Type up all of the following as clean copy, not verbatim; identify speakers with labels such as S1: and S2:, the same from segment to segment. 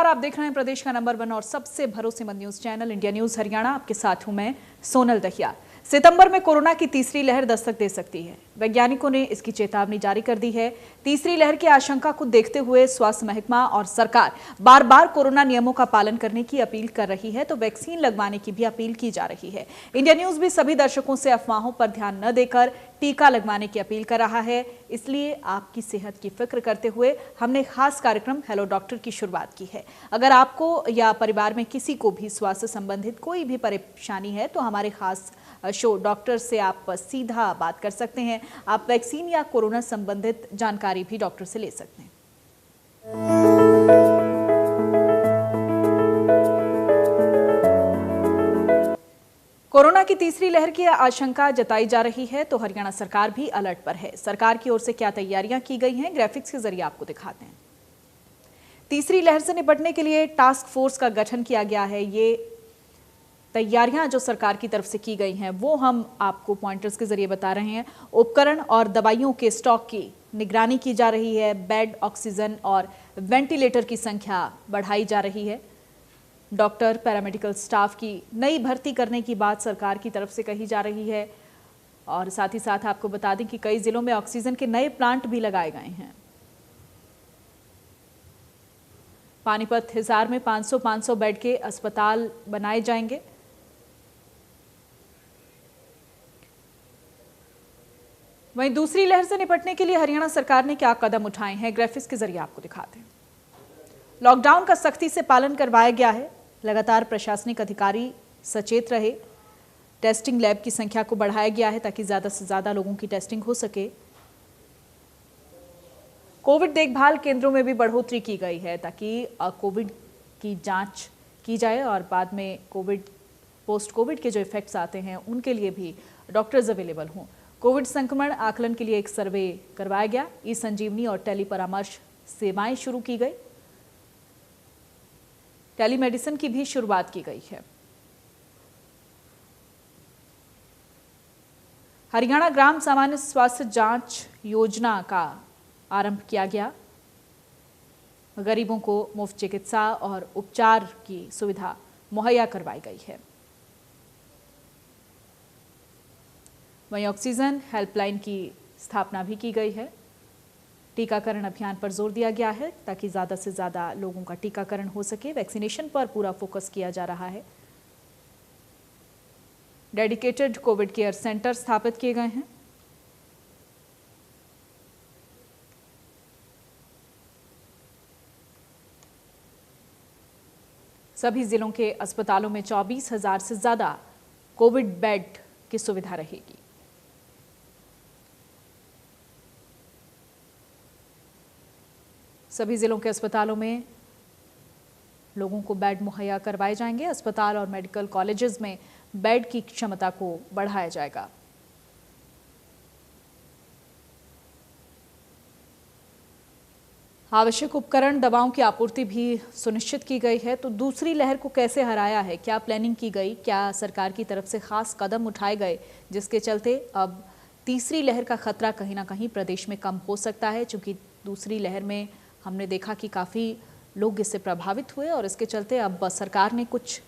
S1: नमस्कार, आप देख रहे हैं प्रदेश का नंबर 1 और सबसे भरोसेमंद news channel India news Haryana. आपके साथ हूं मैं सोनल दहिया। सितंबर में कोरोना की तीसरी लहर दस्तक दे सकती है। वैज्ञानिकों ने इसकी चेतावनी जारी कर दी है। तीसरी लहर की आशंका को देखते हुए स्वास्थ्य महकमा और सरकार बार बार कोरोना नियमों का पालन करने की अपील कर रही है, तो वैक्सीन लगवाने की भी अपील की जा रही है। इंडिया न्यूज भी सभी दर्शकों से अफवाहों पर ध्यान न देकर टीका लगवाने की अपील कर रहा है। इसलिए आपकी सेहत की फिक्र करते हुए हमने खास कार्यक्रम हेलो डॉक्टर की शुरुआत की है। अगर आपको या परिवार में किसी को भी स्वास्थ्य संबंधित कोई भी परेशानी है तो हमारे खास शो डॉक्टर से आप सीधा बात कर सकते हैं। आप वैक्सीन या कोरोना संबंधित जानकारी भी डॉक्टर से ले सकते हैं। कोरोना की तीसरी लहर की आशंका जताई जा रही है, तो हरियाणा सरकार भी अलर्ट पर है। सरकार की ओर से क्या तैयारियां की गई हैं, ग्राफिक्स के जरिए आपको दिखाते हैं। तीसरी लहर से निपटने के लिए टास्क फोर्स का गठन किया गया है। ये तैयारियां जो सरकार की तरफ से की गई हैं वो हम आपको पॉइंटर्स के जरिए बता रहे हैं। उपकरण और दवाइयों के स्टॉक की निगरानी की जा रही है। बेड, ऑक्सीजन और वेंटिलेटर की संख्या बढ़ाई जा रही है। डॉक्टर, पैरामेडिकल स्टाफ की नई भर्ती करने की बात सरकार की तरफ से कही जा रही है। और साथ ही साथ आपको बता दें कि कई जिलों में ऑक्सीजन के नए प्लांट भी लगाए गए हैं। पानीपत, हिसार में 500 बेड के अस्पताल बनाए जाएंगे। वहीं दूसरी लहर से निपटने के लिए हरियाणा सरकार ने क्या कदम उठाए हैं, ग्राफिक्स के जरिए आपको दिखाते हैं। लॉकडाउन का सख्ती से पालन करवाया गया है। लगातार प्रशासनिक अधिकारी सचेत रहे। टेस्टिंग लैब की संख्या को बढ़ाया गया है ताकि ज्यादा से ज्यादा लोगों की टेस्टिंग हो सके। कोविड देखभाल केंद्रों में भी बढ़ोतरी की गई है ताकि कोविड की जांच की जाए और बाद में पोस्ट कोविड के जो इफेक्ट्स आते हैं उनके लिए भी डॉक्टर्स अवेलेबल हों। कोविड संक्रमण आकलन के लिए एक सर्वे करवाया गया। ई संजीवनी और टेली परामर्श सेवाएं शुरू की गई। टेलीमेडिसिन की भी शुरुआत की गई है। हरियाणा ग्राम सामान्य स्वास्थ्य जांच योजना का आरंभ किया गया। गरीबों को मुफ्त चिकित्सा और उपचार की सुविधा मुहैया करवाई गई है। वहीं ऑक्सीजन हेल्पलाइन की स्थापना भी की गई है। टीकाकरण अभियान पर जोर दिया गया है ताकि ज़्यादा से ज़्यादा लोगों का टीकाकरण हो सके। वैक्सीनेशन पर पूरा फोकस किया जा रहा है। डेडिकेटेड कोविड केयर सेंटर स्थापित किए गए हैं। सभी जिलों के अस्पतालों में 24,000 से ज़्यादा कोविड बेड की सुविधा रहेगी। सभी जिलों के अस्पतालों में लोगों को बेड मुहैया करवाए जाएंगे। अस्पताल और मेडिकल कॉलेजेस में बेड की क्षमता को बढ़ाया जाएगा। आवश्यक उपकरण, दवाओं की आपूर्ति भी सुनिश्चित की गई है। तो दूसरी लहर को कैसे हराया है, क्या प्लानिंग की गई, क्या सरकार की तरफ से खास कदम उठाए गए जिसके चलते अब तीसरी लहर का खतरा कहीं ना कहीं प्रदेश में कम हो सकता है। क्योंकि दूसरी लहर में हमने देखा कि काफ़ी लोग इससे प्रभावित हुए और इसके चलते अब सरकार ने कुछ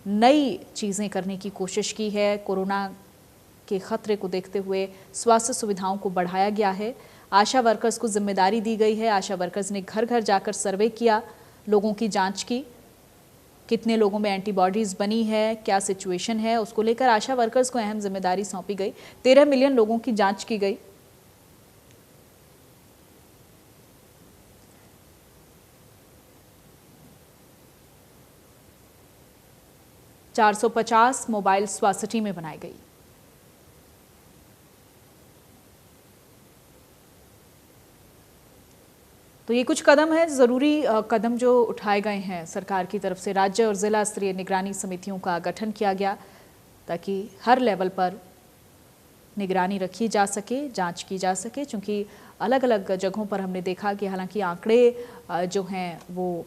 S1: नई चीज़ें करने की कोशिश की है। कोरोना के खतरे को देखते हुए स्वास्थ्य सुविधाओं को बढ़ाया गया है। आशा वर्कर्स को जिम्मेदारी दी गई है। आशा वर्कर्स ने घर घर जाकर सर्वे किया, लोगों की जांच की, कितने लोगों में एंटीबॉडीज़ बनी है, क्या सिचुएशन है, उसको लेकर आशा वर्कर्स को अहम जिम्मेदारी सौंपी गई। 13 मिलियन लोगों की जाँच की गई। 450 मोबाइल स्वास्थ्य टीमें बनाई गई। तो ये कुछ कदम है, ज़रूरी कदम जो उठाए गए हैं सरकार की तरफ से। राज्य और ज़िला स्तरीय निगरानी समितियों का गठन किया गया ताकि हर लेवल पर निगरानी रखी जा सके, जांच की जा सके। क्योंकि अलग अलग जगहों पर हमने देखा कि हालांकि आंकड़े जो हैं वो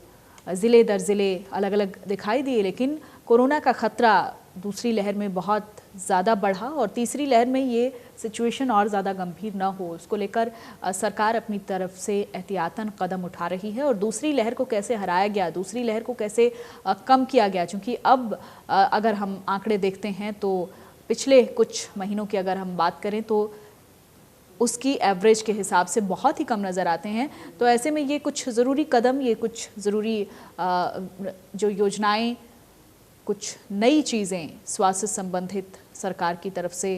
S1: ज़िले दर ज़िले अलग अलग दिखाई दिए, लेकिन कोरोना का खतरा दूसरी लहर में बहुत ज़्यादा बढ़ा और तीसरी लहर में ये सिचुएशन और ज़्यादा गंभीर न हो, उसको लेकर सरकार अपनी तरफ से एहतियातन कदम उठा रही है। और दूसरी लहर को कैसे हराया गया, दूसरी लहर को कैसे कम किया गया, क्योंकि अब अगर हम आंकड़े देखते हैं तो पिछले कुछ महीनों की अगर हम बात करें तो उसकी एवरेज के हिसाब से बहुत ही कम नज़र आते हैं। तो ऐसे में ये कुछ ज़रूरी कदम, ये कुछ ज़रूरी जो योजनाएं, कुछ नई चीज़ें स्वास्थ्य संबंधित सरकार की तरफ से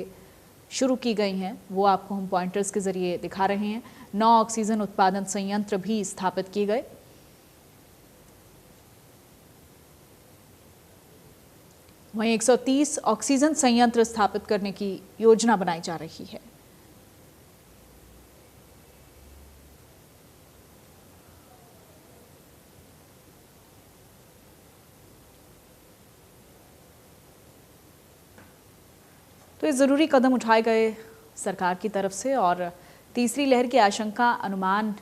S1: शुरू की गई हैं, वो आपको हम पॉइंटर्स के ज़रिए दिखा रहे हैं। 9 ऑक्सीजन उत्पादन संयंत्र भी स्थापित किए गए। वहीं 130 ऑक्सीजन संयंत्र स्थापित करने की योजना बनाई जा रही है। तो ये ज़रूरी कदम उठाए गए सरकार की तरफ से और तीसरी लहर की आशंका अनुमान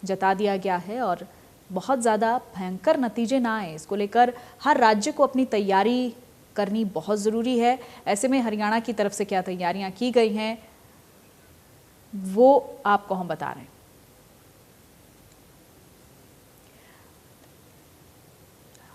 S1: जता दिया गया है और बहुत ज़्यादा भयंकर नतीजे ना आए, इसको लेकर हर राज्य को अपनी तैयारी करनी बहुत ज़रूरी है। ऐसे में हरियाणा की तरफ से क्या तैयारियां की गई हैं वो आपको हम बता रहे हैं।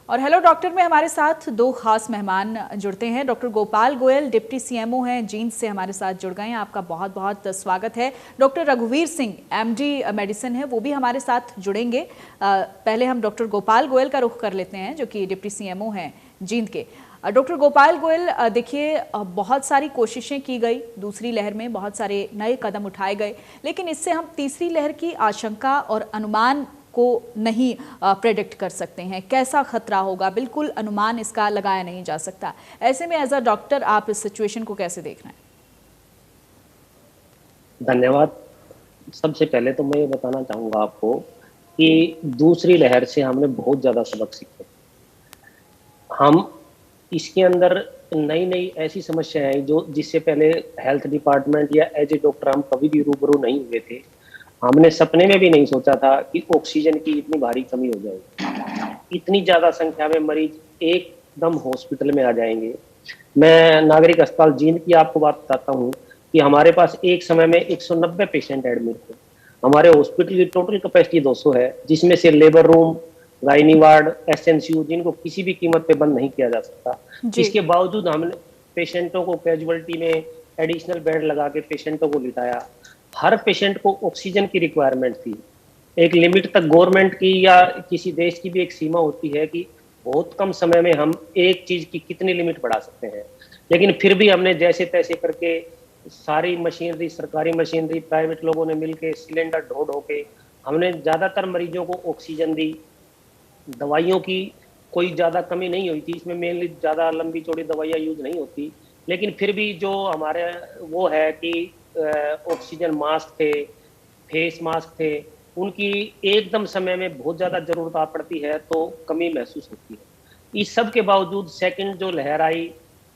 S1: और हेलो डॉक्टर में हमारे साथ 2 खास मेहमान जुड़ते हैं। Doctor Gopal Goyal deputy CMO हैं, जींद से हमारे साथ जुड़ गए हैं, आपका बहुत बहुत स्वागत है। डॉक्टर रघुवीर सिंह एमडी मेडिसिन है, वो भी हमारे साथ जुड़ेंगे। पहले हम डॉक्टर गोपाल गोयल का रुख कर लेते हैं जो कि डिप्टी सीएमओ हैं जींद के। डॉक्टर गोपाल गोयल, देखिए बहुत सारी कोशिशें की गई दूसरी लहर में, बहुत सारे नए कदम उठाए गए, लेकिन इससे हम तीसरी लहर की आशंका और अनुमान को नहीं प्रेडिक्ट कर सकते हैं। कैसा खतरा होगा, बिल्कुल अनुमान इसका लगाया नहीं जा सकता। ऐसे में एज अ डॉक्टर आप इस सिचुएशन को कैसे देख रहे हैं?
S2: धन्यवाद। सबसे पहले तो मैं ये बताना चाहूंगा आपको कि दूसरी लहर से हमने बहुत ज्यादा सबक सीखे। हम इसके अंदर नई नई ऐसी समस्याएं आई जो जिससे पहले हेल्थ डिपार्टमेंट या एज ए डॉक्टर हम कभी भी रूबरू नहीं हुए थे। हमने सपने में भी नहीं सोचा था कि ऑक्सीजन की इतनी भारी कमी हो जाएगी, इतनी ज्यादा संख्या में मरीज एकदम हॉस्पिटल में आ जाएंगे। मैं नागरिक अस्पताल जींद की आपको बात बताता हूँ कि हमारे पास एक समय में 190 पेशेंट एडमिट थे। हमारे हॉस्पिटल की टोटल कैपेसिटी 200 है, जिसमें से labour room, gynae ward, SNCU, जिनको किसी भी कीमत पे बंद नहीं किया जा सकता। इसके बावजूद हमने पेशेंटों को कैजुअलिटी में एडिशनल बेड लगा के पेशेंटों को लिटाया। हर पेशेंट को ऑक्सीजन की रिक्वायरमेंट थी। एक लिमिट तक गवर्नमेंट की या किसी देश की भी एक सीमा होती है कि बहुत कम समय में हम एक चीज की कितनी लिमिट बढ़ा सकते हैं, लेकिन फिर भी हमने जैसे तैसे करके सारी मशीनरी, सरकारी मशीनरी, प्राइवेट लोगों ने मिलकर सिलेंडर ढो ढो के हमने ज्यादातर मरीजों को ऑक्सीजन दी। दवाइयों की कोई ज्यादा कमी नहीं हुई थी, इसमें मेनली ज्यादा लंबी चौड़ी दवाइयाँ यूज नहीं होती, लेकिन फिर भी जो हमारे वो है कि ऑक्सीजन मास्क थे, फेस मास्क थे, उनकी एकदम समय में बहुत ज्यादा जरूरत आ पड़ती है तो कमी महसूस होती है। इस सब के बावजूद सेकंड जो लहर आई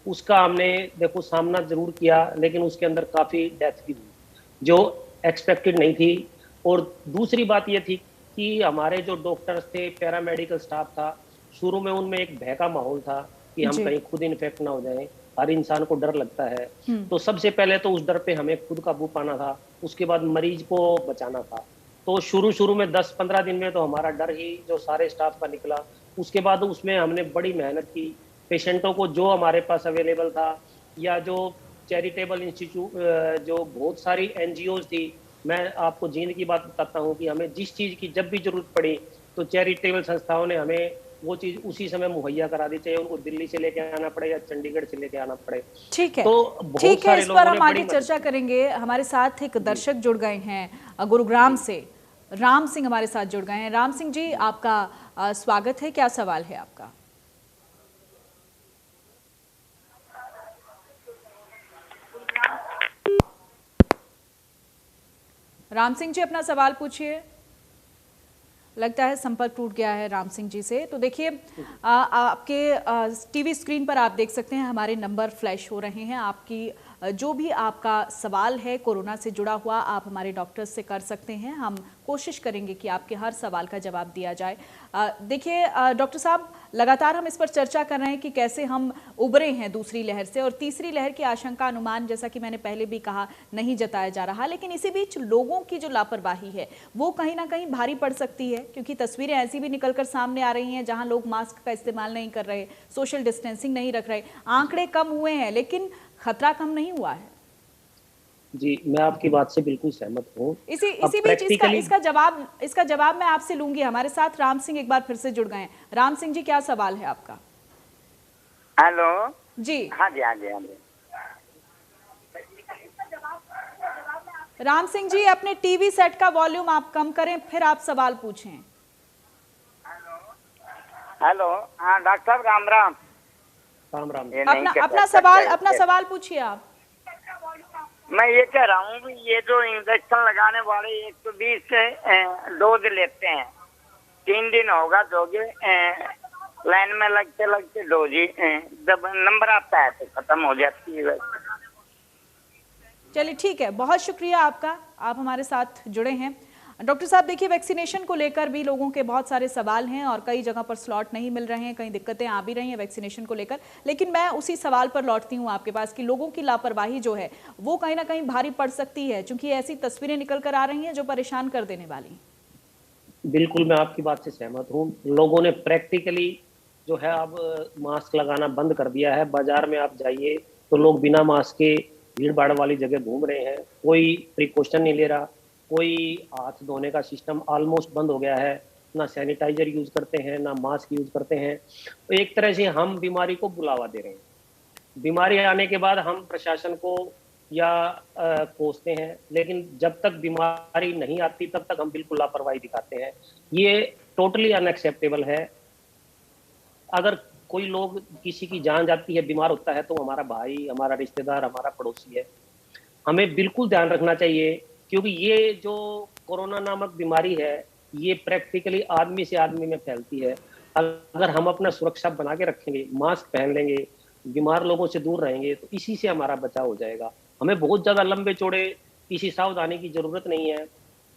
S2: उसका हमने देखो सामना जरूर किया, लेकिन उसके अंदर काफी डेथ भी हुई जो एक्सपेक्टेड नहीं थी। और दूसरी बात ये थी कि हमारे जो डॉक्टर्स थे, पैरामेडिकल स्टाफ था, शुरू में उनमें एक भय का माहौल था कि हम कहीं खुद इन्फेक्ट ना हो जाएं। हर इंसान को डर लगता है, तो सबसे पहले तो उस डर पे हमें खुद काबू पाना था, उसके बाद मरीज को बचाना था। तो शुरू में 10-15 दिन में तो हमारा डर ही जो सारे स्टाफ का निकला। उसके बाद उसमें हमने बड़ी मेहनत की, पेशेंटों को जो हमारे पास अवेलेबल था या जो चैरिटेबल इंस्टीट्यूट, जो बहुत सारी एनजीओ थी, मैं आपको जींद की बात बताता हूँ कि हमें जिस चीज की जब भी जरूरत पड़ी तो चैरिटेबल संस्थाओं ने हमें वो चीज उसी समय मुहैया करा दी, चाहे उनको दिल्ली से लेके आना पड़े या चंडीगढ़ से लेके आना पड़े।
S1: ठीक है,
S2: तो
S1: ठीक है, इस पर हम आगे चर्चा करेंगे। हमारे साथ एक दर्शक जुड़ गए हैं गुरुग्राम से, राम सिंह हमारे साथ जुड़ गए हैं। राम सिंह जी, आपका स्वागत है, क्या सवाल है आपका? राम सिंह जी अपना सवाल पूछिए। लगता है संपर्क टूट गया है राम सिंह जी से। तो देखिए आपके टीवी स्क्रीन पर आप देख सकते हैं हमारे नंबर फ्लैश हो रहे हैं। आपकी जो भी आपका सवाल है कोरोना से जुड़ा हुआ, आप हमारे डॉक्टर से कर सकते हैं। हम कोशिश करेंगे कि आपके हर सवाल का जवाब दिया जाए। देखिए डॉक्टर साहब, लगातार हम इस पर चर्चा कर रहे हैं कि कैसे हम उबरे हैं दूसरी लहर से, और तीसरी लहर की आशंका अनुमान, जैसा कि मैंने पहले भी कहा, नहीं जताया जा रहा। लेकिन इसी बीच लोगों की जो लापरवाही है वो कहीं ना कहीं भारी पड़ सकती है, क्योंकि तस्वीरें ऐसी भी निकलकर सामने आ रही हैं जहां लोग मास्क का इस्तेमाल नहीं कर रहे, सोशल डिस्टेंसिंग नहीं रख रहे। आंकड़े कम हुए हैं लेकिन खतरा कम नहीं हुआ है।
S2: जी, मैं आपकी बात से बिल्कुल सहमत हूँ।
S1: इसी बीच इसका जवाब मैं आपसे लूंगी। हमारे साथ राम सिंह एक बार फिर से जुड़ गए हैं। राम सिंह जी, क्या सवाल है आपका?
S3: हेलो
S1: जी।
S3: हाँ जी हाँ जी हाँ जी।
S1: राम सिंह जी, अपने टीवी सेट का वॉल्यूम आप कम करें, फिर आप सवाल पूछें।
S3: हेलो हाँ डॉक्टर साहब, राम राम।
S2: राम राम।
S1: अपना सवाल पूछिए आप।
S3: मैं ये कह रहा हूँ कि ये जो इंजेक्शन लगाने वाले 120 डोज लेते हैं, 3 दिन होगा दोगे, लाइन में लगते लगते डोज ही जब नंबर आता है तो खत्म हो जाती है।
S1: चलिए ठीक है, बहुत शुक्रिया आपका, आप हमारे साथ जुड़े हैं। डॉक्टर साहब, देखिए वैक्सीनेशन को लेकर भी लोगों के बहुत सारे सवाल हैं और कई जगह पर स्लॉट नहीं मिल रहे हैं, कई दिक्कतें आ भी रही हैं वैक्सीनेशन को लेकर। लेकिन मैं उसी सवाल पर लौटती हूं आपके पास कि लोगों की लापरवाही जो है वो कहीं ना कहीं भारी पड़ सकती है, क्योंकि ऐसी तस्वीरें निकल कर आ रही हैं जो परेशान कर देने वाली।
S2: बिल्कुल, मैं आपकी बात से सहमत हूँ। लोगों ने प्रैक्टिकली जो है अब मास्क लगाना बंद कर दिया है। बाजार में आप जाइए तो लोग बिना मास्क के भीड़ भाड़ वाली जगह घूम रहे हैं, कोई प्रिकॉशन नहीं ले रहा, कोई हाथ धोने का सिस्टम ऑलमोस्ट बंद हो गया है, ना सैनिटाइजर यूज करते हैं ना मास्क यूज करते हैं। तो एक तरह से हम बीमारी को बुलावा दे रहे हैं। बीमारी आने के बाद हम प्रशासन को या कोसते हैं, लेकिन जब तक बीमारी नहीं आती तब तक हम बिल्कुल लापरवाही दिखाते हैं। ये टोटली अनएक्सेप्टेबल है। अगर कोई लोग किसी की जान जाती है, बीमार होता है, तो हमारा भाई, हमारा रिश्तेदार, हमारा पड़ोसी है, हमें बिल्कुल ध्यान रखना चाहिए। क्योंकि ये जो कोरोना नामक बीमारी है ये प्रैक्टिकली आदमी से आदमी में फैलती है। अगर हम अपना सुरक्षा बना के रखेंगे, मास्क पहन लेंगे, बीमार लोगों से दूर रहेंगे, तो इसी से हमारा बचाव हो जाएगा। हमें बहुत ज्यादा लंबे चौड़े किसी सावधानी की जरूरत नहीं है।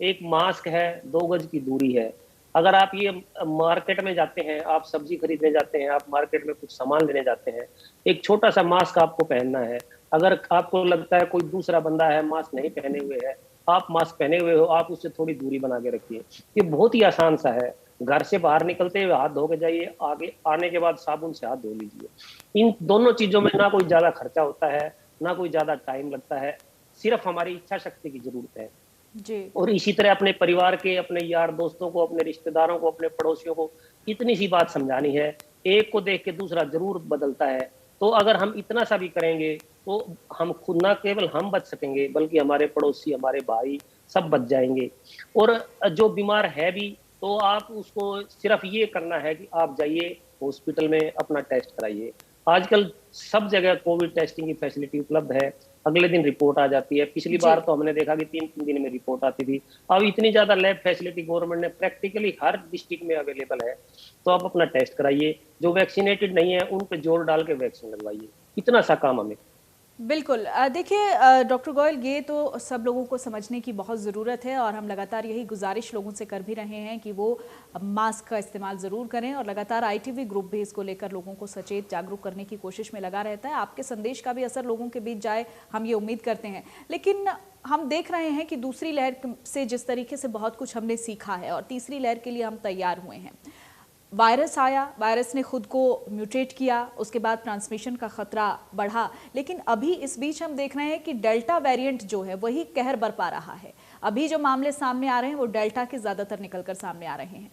S2: एक मास्क है, 2 गज की दूरी है। अगर आप ये मार्केट में जाते हैं, आप सब्जी खरीदने जाते हैं, आप मार्केट में कुछ सामान लेने जाते हैं, एक छोटा सा मास्क आपको पहनना है। अगर आपको लगता है कोई दूसरा बंदा है मास्क नहीं पहने हुए है, आप मास्क पहने हुए हो, आप उससे थोड़ी दूरी बना के रखिए। ये बहुत ही आसान सा है। घर से बाहर निकलते हुए हाथ धो के जाइए, आगे आने के बाद साबुन से हाथ धो लीजिए। इन दोनों चीजों में ना कोई ज्यादा खर्चा होता है, ना कोई ज्यादा टाइम लगता है, सिर्फ हमारी इच्छा शक्ति की जरूरत है
S1: जी।
S2: और इसी तरह अपने परिवार के, अपने यार दोस्तों को, अपने रिश्तेदारों को, अपने पड़ोसियों को इतनी सी बात समझानी है। एक को देख के दूसरा जरूर बदलता है। तो अगर हम इतना सा भी करेंगे तो हम खुद, ना केवल हम बच सकेंगे बल्कि हमारे पड़ोसी, हमारे भाई सब बच जाएंगे। और जो बीमार है भी तो आप उसको सिर्फ ये करना है कि आप जाइए हॉस्पिटल में अपना टेस्ट कराइए। आजकल सब जगह कोविड टेस्टिंग की फैसिलिटी उपलब्ध है, अगले दिन रिपोर्ट आ जाती है। पिछली बार तो हमने देखा कि 3-3 दिन में रिपोर्ट आती थी। अब इतनी ज्यादा लैब फैसिलिटी गवर्नमेंट ने प्रैक्टिकली हर डिस्ट्रिक्ट में अवेलेबल है। तो आप अपना टेस्ट कराइए, जो वैक्सीनेटेड नहीं है उन पे जोर डाल के वैक्सीन लगवाइए। इतना सा काम हमें।
S1: बिल्कुल। देखिए डॉक्टर गोयल, ये तो सब लोगों को समझने की बहुत ज़रूरत है और हम लगातार यही गुजारिश लोगों से कर भी रहे हैं कि वो मास्क का इस्तेमाल ज़रूर करें, और लगातार ITV ग्रुप भी इसको लेकर लोगों को सचेत जागरूक करने की कोशिश में लगा रहता है। आपके संदेश का भी असर लोगों के बीच जाए, हम ये उम्मीद करते हैं। लेकिन हम देख रहे हैं कि दूसरी लहर से जिस तरीके से बहुत कुछ हमने सीखा है और तीसरी लहर के लिए हम तैयार हुए हैं। वायरस आया, वायरस ने खुद को म्यूटेट किया, उसके बाद ट्रांसमिशन का खतरा बढ़ा, लेकिन अभी इस बीच हम देख रहे हैं कि डेल्टा वेरिएंट जो है वही कहर बरपा रहा है। अभी जो मामले सामने आ रहे हैं वो डेल्टा के ज़्यादातर निकलकर सामने आ रहे हैं।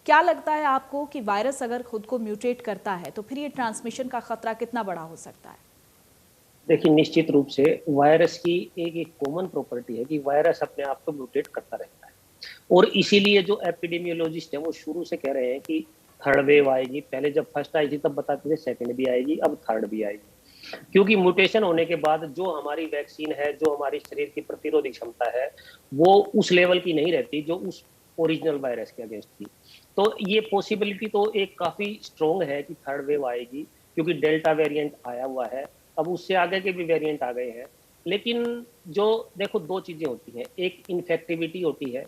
S1: क्या लगता है आपको कि वायरस अगर खुद को म्यूटेट करता है तो फिर ये ट्रांसमिशन का खतरा कितना बड़ा हो सकता है?
S2: देखिए, निश्चित रूप से वायरस की एक कॉमन प्रॉपर्टी है कि वायरस अपने आप को म्यूटेट करता रहता है। और इसीलिए जो एपिडेमियोलॉजिस्ट है वो शुरू से कह रहे हैं कि थर्ड वेव आएगी। पहले जब फर्स्ट आई थी तब बताते थे सेकंड भी आएगी, अब थर्ड भी आएगी। क्योंकि म्यूटेशन होने के बाद जो हमारी वैक्सीन है, जो हमारी शरीर की प्रतिरोधी क्षमता है, वो उस लेवल की नहीं रहती जो उस ओरिजिनल वायरस के अगेंस्ट थी। तो ये पॉसिबिलिटी तो एक काफी स्ट्रोंग है कि थर्ड वेव आएगी, क्योंकि डेल्टा वेरिएंट आया हुआ है। अब उससे आगे के भी वेरिएंट आ गए हैं। लेकिन जो देखो, दो चीजें होती हैं, एक इन्फेक्टिविटी होती है,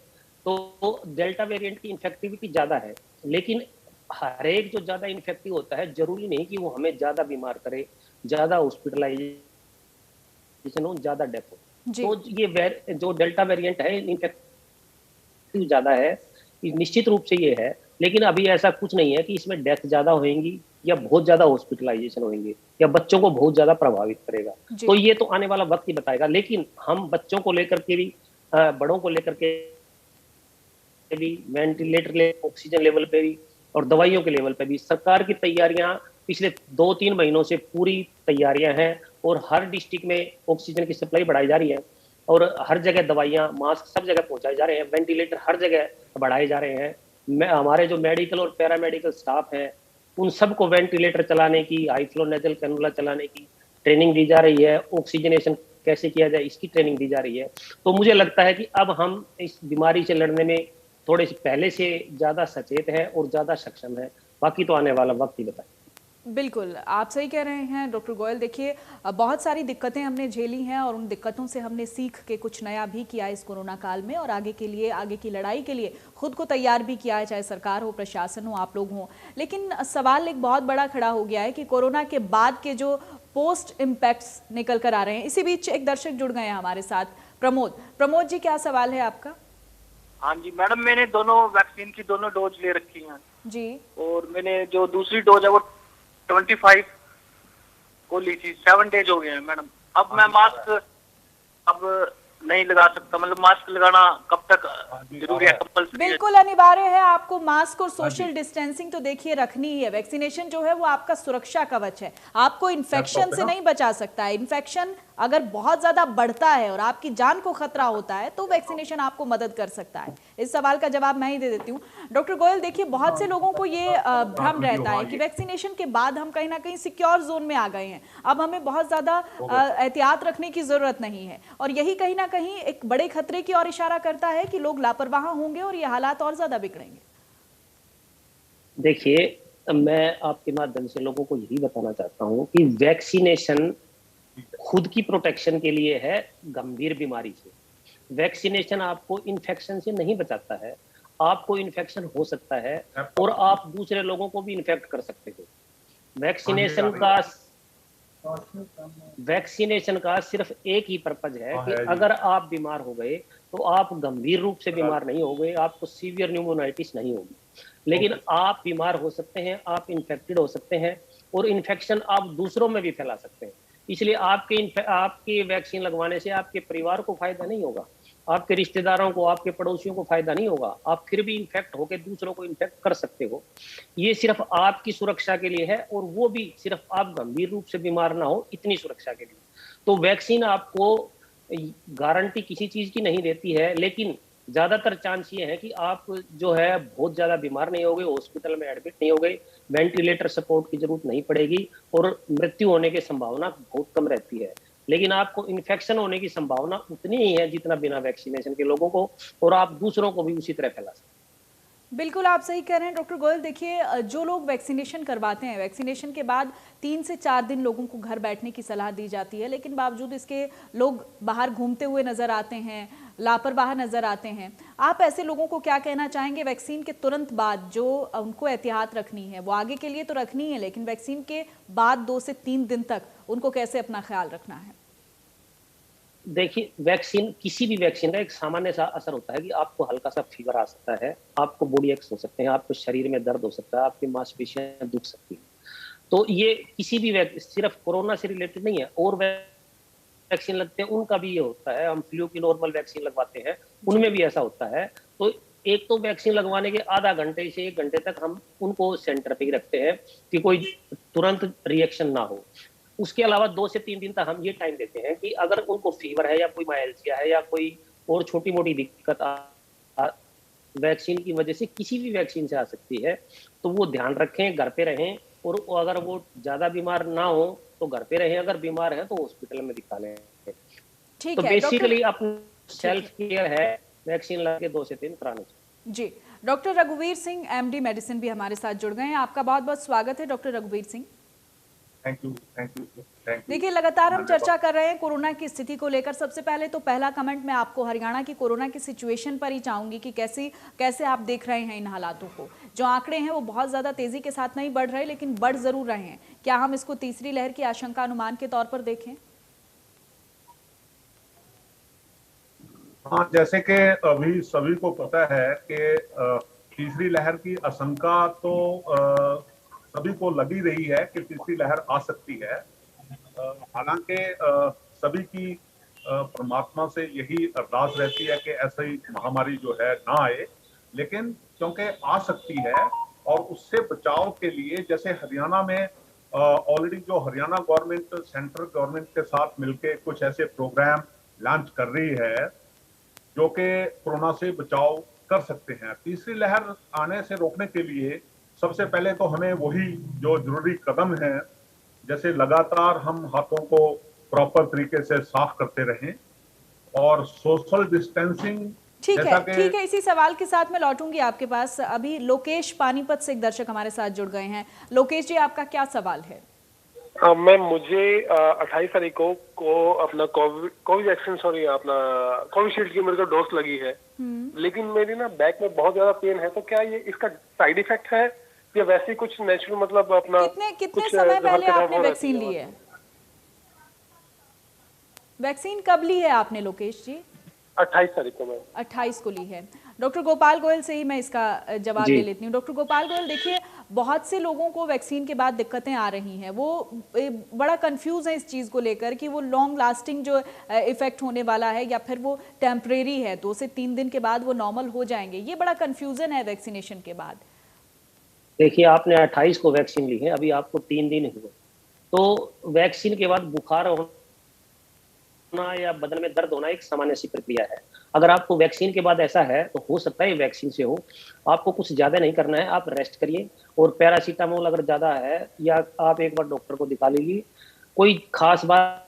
S2: तो डेल्टा वेरिएंट की इन्फेक्टिविटी ज्यादा है, लेकिन हर एक जो ज्यादा इन्फेक्टिव होता है जरूरी नहीं कि वो हमें ज्यादा बीमार करे, ज्यादा हॉस्पिटलाइजेशन हो, ज्यादा डेथ हो।
S1: जी।
S2: तो ये जो डेल्टा वेरिएंट है इन्फेक्टिव ज्यादा है, निश्चित रूप से ये है, लेकिन अभी ऐसा कुछ नहीं है कि इसमें डेथ ज्यादा होंगी या बहुत ज्यादा हॉस्पिटलाइजेशन होंगे या बच्चों को बहुत ज्यादा प्रभावित करेगा।
S1: जी।
S2: तो ये तो आने वाला वक्त ही बताएगा। लेकिन हम बच्चों को लेकर के भी, बड़ों को लेकर के भी, वेंटिलेटर ले, ऑक्सीजन लेवल पे भी और दवाइयों के लेवल पे भी सरकार की तैयारियां पिछले 2-3 महीनों से पूरी तैयारियां हैं और हर डिस्ट्रिक्ट में ऑक्सीजन की सप्लाई बढ़ाई जा रही है और हर जगह दवाइयां, मास्क सब जगह पहुंचाए जा रहे हैं, वेंटिलेटर हर जगह बढ़ाए जा रहे हैं। हमारे जो मेडिकल और पैरामेडिकल स्टाफ है उन सबको वेंटिलेटर चलाने की, हाई फ्लो नेजल कैनुला चलाने की ट्रेनिंग दी जा रही है, ऑक्सीजनेशन कैसे किया जाए इसकी ट्रेनिंग दी जा रही है। तो मुझे लगता है कि अब हम इस बीमारी से लड़ने में थोड़े से पहले से ज्यादा सचेत है और ज्यादा सक्षम है। बाकी तो आने वाला वक्त ही बताए।
S1: बिल्कुल, आप सही कह रहे हैं डॉक्टर गोयल। देखिए, बहुत सारी दिक्कतें हमने झेली हैं और उन दिक्कतों से हमने सीख के कुछ नया भी किया इस कोरोना काल में, और आगे के लिए, आगे की लड़ाई के लिए खुद को तैयार भी किया है, चाहे सरकार हो, प्रशासन हो, आप लोग हों। लेकिन सवाल एक बहुत बड़ा खड़ा हो गया है कि कोरोना के बाद के जो पोस्ट इम्पैक्ट्स निकल कर आ रहे हैं। इसी बीच एक दर्शक जुड़ गए हैं हमारे साथ, प्रमोद जी, क्या सवाल है आपका?
S4: हाँ जी मैडम, मैंने दोनों वैक्सीन की दोनों डोज ले रखी हैं
S1: जी।
S4: और मैंने जो दूसरी डोज है वो 25 को ली थी। 7 डेज हो गए हैं मैडम। अब मैं मास्क अब नहीं लगा सकता, मतलब मास्क लगाना कब तक जरूरी है, कंपल्सरी है?
S1: बिल्कुल अनिवार्य है आपको मास्क और सोशल डिस्टेंसिंग तो देखिए रखनी ही है। वैक्सीनेशन जो है वो आपका सुरक्षा कवच है, आपको इन्फेक्शन से नहीं बचा सकता है। इन्फेक्शन अगर बहुत ज्यादा बढ़ता है और आपकी जान को खतरा होता है तो वैक्सीनेशन आपको मदद कर सकता है। इस सवाल का जवाब मैं ही दे देती हूँ। डॉक्टर गोयल, देखिए, बहुत से लोगों को ये भ्रम रहता है कि वैक्सीनेशन के बाद हम कहीं ना कहीं सिक्योर जोन में आ गए हैं, अब हमें बहुत ज्यादा एहतियात रखने की जरूरत नहीं है, और यही कहीं ना कहीं एक बड़े खतरे की ओर इशारा करता है कि लोग लापरवाह होंगे और ये हालात और ज्यादा बिगड़ेंगे।
S2: देखिए, मैं आपके माध्यम से लोगों को यही बताना चाहता हूं कि वैक्सीनेशन खुद की प्रोटेक्शन के लिए है गंभीर बीमारी से। वैक्सीनेशन आपको इन्फेक्शन से नहीं बचाता है, आपको इन्फेक्शन हो सकता है और आप दूसरे लोगों को भी इन्फेक्ट कर सकते हो। वैक्सीनेशन का सिर्फ एक ही पर्पज है कि अगर आप बीमार हो गए तो आप गंभीर रूप से बीमार नहीं हो गए, आपको सीवियर न्यूमोनाइटिस नहीं होगी, लेकिन आप बीमार हो सकते हैं, आप इन्फेक्टेड हो सकते हैं और इन्फेक्शन आप दूसरों में भी फैला सकते हैं। इसलिए आपके वैक्सीन लगवाने से आपके परिवार को फायदा नहीं होगा, आपके रिश्तेदारों को, आपके पड़ोसियों को फायदा नहीं होगा, आप फिर भी इन्फेक्ट होकर दूसरों को इन्फेक्ट कर सकते हो। ये सिर्फ आपकी सुरक्षा के लिए है और वो भी सिर्फ आप गंभीर रूप से बीमार ना हो इतनी सुरक्षा के लिए। तो वैक्सीन आपको गारंटी किसी चीज की नहीं देती है, लेकिन ज्यादातर चांस ये है कि आप जो है बहुत ज्यादा बीमार नहीं हो गए, हॉस्पिटल में एडमिट नहीं हो गए, वेंटिलेटर सपोर्ट की जरूरत नहीं पड़ेगी और मृत्यु होने की संभावना बहुत कम रहती है। लेकिन आपको इन्फेक्शन होने की संभावना उतनी ही है जितना बिना वैक्सीनेशन के लोगों को, और आप दूसरों को भी उसी तरह फैला सकते हैं।
S1: बिल्कुल आप सही कह रहे हैं डॉक्टर गोयल। देखिए, जो लोग वैक्सीनेशन करवाते हैं, वैक्सीनेशन के बाद 3 से 4 दिन लोगों को घर बैठने की सलाह दी जाती है, लेकिन बावजूद इसके लोग बाहर घूमते हुए नजर आते हैं, लापरवाह नजर आते हैं। आप ऐसे लोगों को क्या कहना चाहेंगे? वैक्सीन के तुरंत बाद जो उनको एहतियात रखनी है वो आगे के लिए तो रखनी है, लेकिन वैक्सीन के बाद 2 से 3 दिन तक उनको कैसे अपना ख्याल रखना है?
S2: देखिए, वैक्सीन, किसी भी वैक्सीन का एक सामान्य सा असर होता है कि आपको हल्का सा फीवर आ सकता है, आपको बॉडी एक्स हो सकते हैं, आपको शरीर में दर्द हो सकता है, आपकी मांसपेशियां दुख सकती है। तो ये किसी भी सिर्फ कोरोना से रिलेटेड नहीं है, और वैक्सीन लगते हैं उनका भी ये होता है। हम फ्लू की नॉर्मल वैक्सीन लगवाते हैं, उनमें भी ऐसा होता है। तो एक तो वैक्सीन लगवाने के आधा घंटे से 1 घंटे तक हम उनको सेंटर पे ही रखते हैं कि कोई तुरंत रिएक्शन ना हो। उसके अलावा 2 से 3 दिन तक हम ये टाइम देते हैं कि अगर उनको फीवर है या कोई माइल्जिया है या कोई और छोटी मोटी दिक्कत वैक्सीन की वजह से किसी भी वैक्सीन से आ सकती है, तो वो ध्यान रखें, घर पे रहें, और अगर वो ज्यादा बीमार ना हो तो घर पे रहें, अगर बीमार है तो हॉस्पिटल में दिखा लें। तो बेसिकली अपनी सेल्फ केयर है, वैक्सीन लगे 2 से 3 कराने चाहिए।
S1: जी, डॉक्टर रघुवीर सिंह MD मेडिसिन भी हमारे साथ जुड़ गए हैं। आपका बहुत बहुत स्वागत है डॉक्टर रघुवीर Singh.
S5: Thank you, thank you, thank you.
S1: देखिए, लगातार हम चर्चा कर रहे हैं कोरोना की स्थिति को लेकर। सबसे पहले तो पहला कमेंट मैं आपको हरियाणा की कोरोना की सिचुएशन पर ही चाहूंगी कि कैसे आप देख रहे हैं इन हालातों को। जो आंकड़े हैं वो बहुत ज़्यादा तेज़ी के साथ नहीं बढ़ रहे, लेकिन बढ़ ज़रूर रहे हैं। क्या हम इसको तीसरी लहर की आशंका अनुमान के तौर पर देखें?
S5: हाँ, जैसे कि अभी सभी को पता है कि तीसरी लहर की आशंका तो सभी को लगी रही है कि तीसरी लहर आ सकती है। हालांकि सभी की परमात्मा से यही अरदास रहती है कि ऐसी महामारी जो है ना आए, लेकिन क्योंकि आ सकती है और उससे बचाव के लिए जैसे हरियाणा में ऑलरेडी जो हरियाणा गवर्नमेंट सेंट्रल गवर्नमेंट के साथ मिलके कुछ ऐसे प्रोग्राम लॉन्च कर रही है जो कि कोरोना से बचाव कर सकते हैं। तीसरी लहर आने से रोकने के लिए सबसे पहले तो हमें वही जो जरूरी कदम है, जैसे लगातार हम हाथों को प्रॉपर तरीके से साफ करते रहें और सोशल डिस्टेंसिंग।
S1: ठीक है, इसी सवाल के साथ मैं लौटूंगी आपके पास। अभी लोकेश पानीपत से एक दर्शक हमारे साथ जुड़ गए हैं। लोकेश जी, आपका क्या सवाल है?
S6: मुझे 28 तारीख को अपना अपना कोविशील्ड की मेरे को डोज लगी है, लेकिन मेरी ना बैक में बहुत ज्यादा पेन है। तो क्या ये इसका साइड इफेक्ट है या वैसे कुछ नेचुरल, मतलब अपना
S1: कितने समय पहले आपने वैक्सीन ली है? वैक्सीन कब ली है आपने लोकेश जी?
S6: 28 तारीख को मैं
S1: 28 को ली है। डॉक्टर गोपाल गोयल से ही मैं इसका जवाब ले लेती हूँ। डॉक्टर गोपाल गोयल, देखिए, बहुत से लोगों को वैक्सीन के बाद दिक्कतें आ रही हैं। वो बड़ा कंफ्यूज है इस चीज़ को लेकर कि वो लॉन्ग लास्टिंग जो इफेक्ट होने वाला है या फिर वो टेम्परेरी है, 2 से 3 दिन के बाद वो नॉर्मल हो जाएंगे। ये बड़ा कंफ्यूजन है वैक्सीनेशन के बाद।
S2: देखिए, आपने 28 को वैक्सीन ली है, अभी आपको 3 दिन हुए, तो वैक्सीन के बाद बुखार होना या बदन में दर्द होना एक सामान्य सी प्रक्रिया है। अगर आपको वैक्सीन के बाद ऐसा है तो हो सकता है वैक्सीन से हो। आपको कुछ ज्यादा नहीं करना है, आप रेस्ट करिए और पैरासीटामोल अगर ज्यादा है या आप एक बार डॉक्टर को दिखा लीजिए। कोई खास बात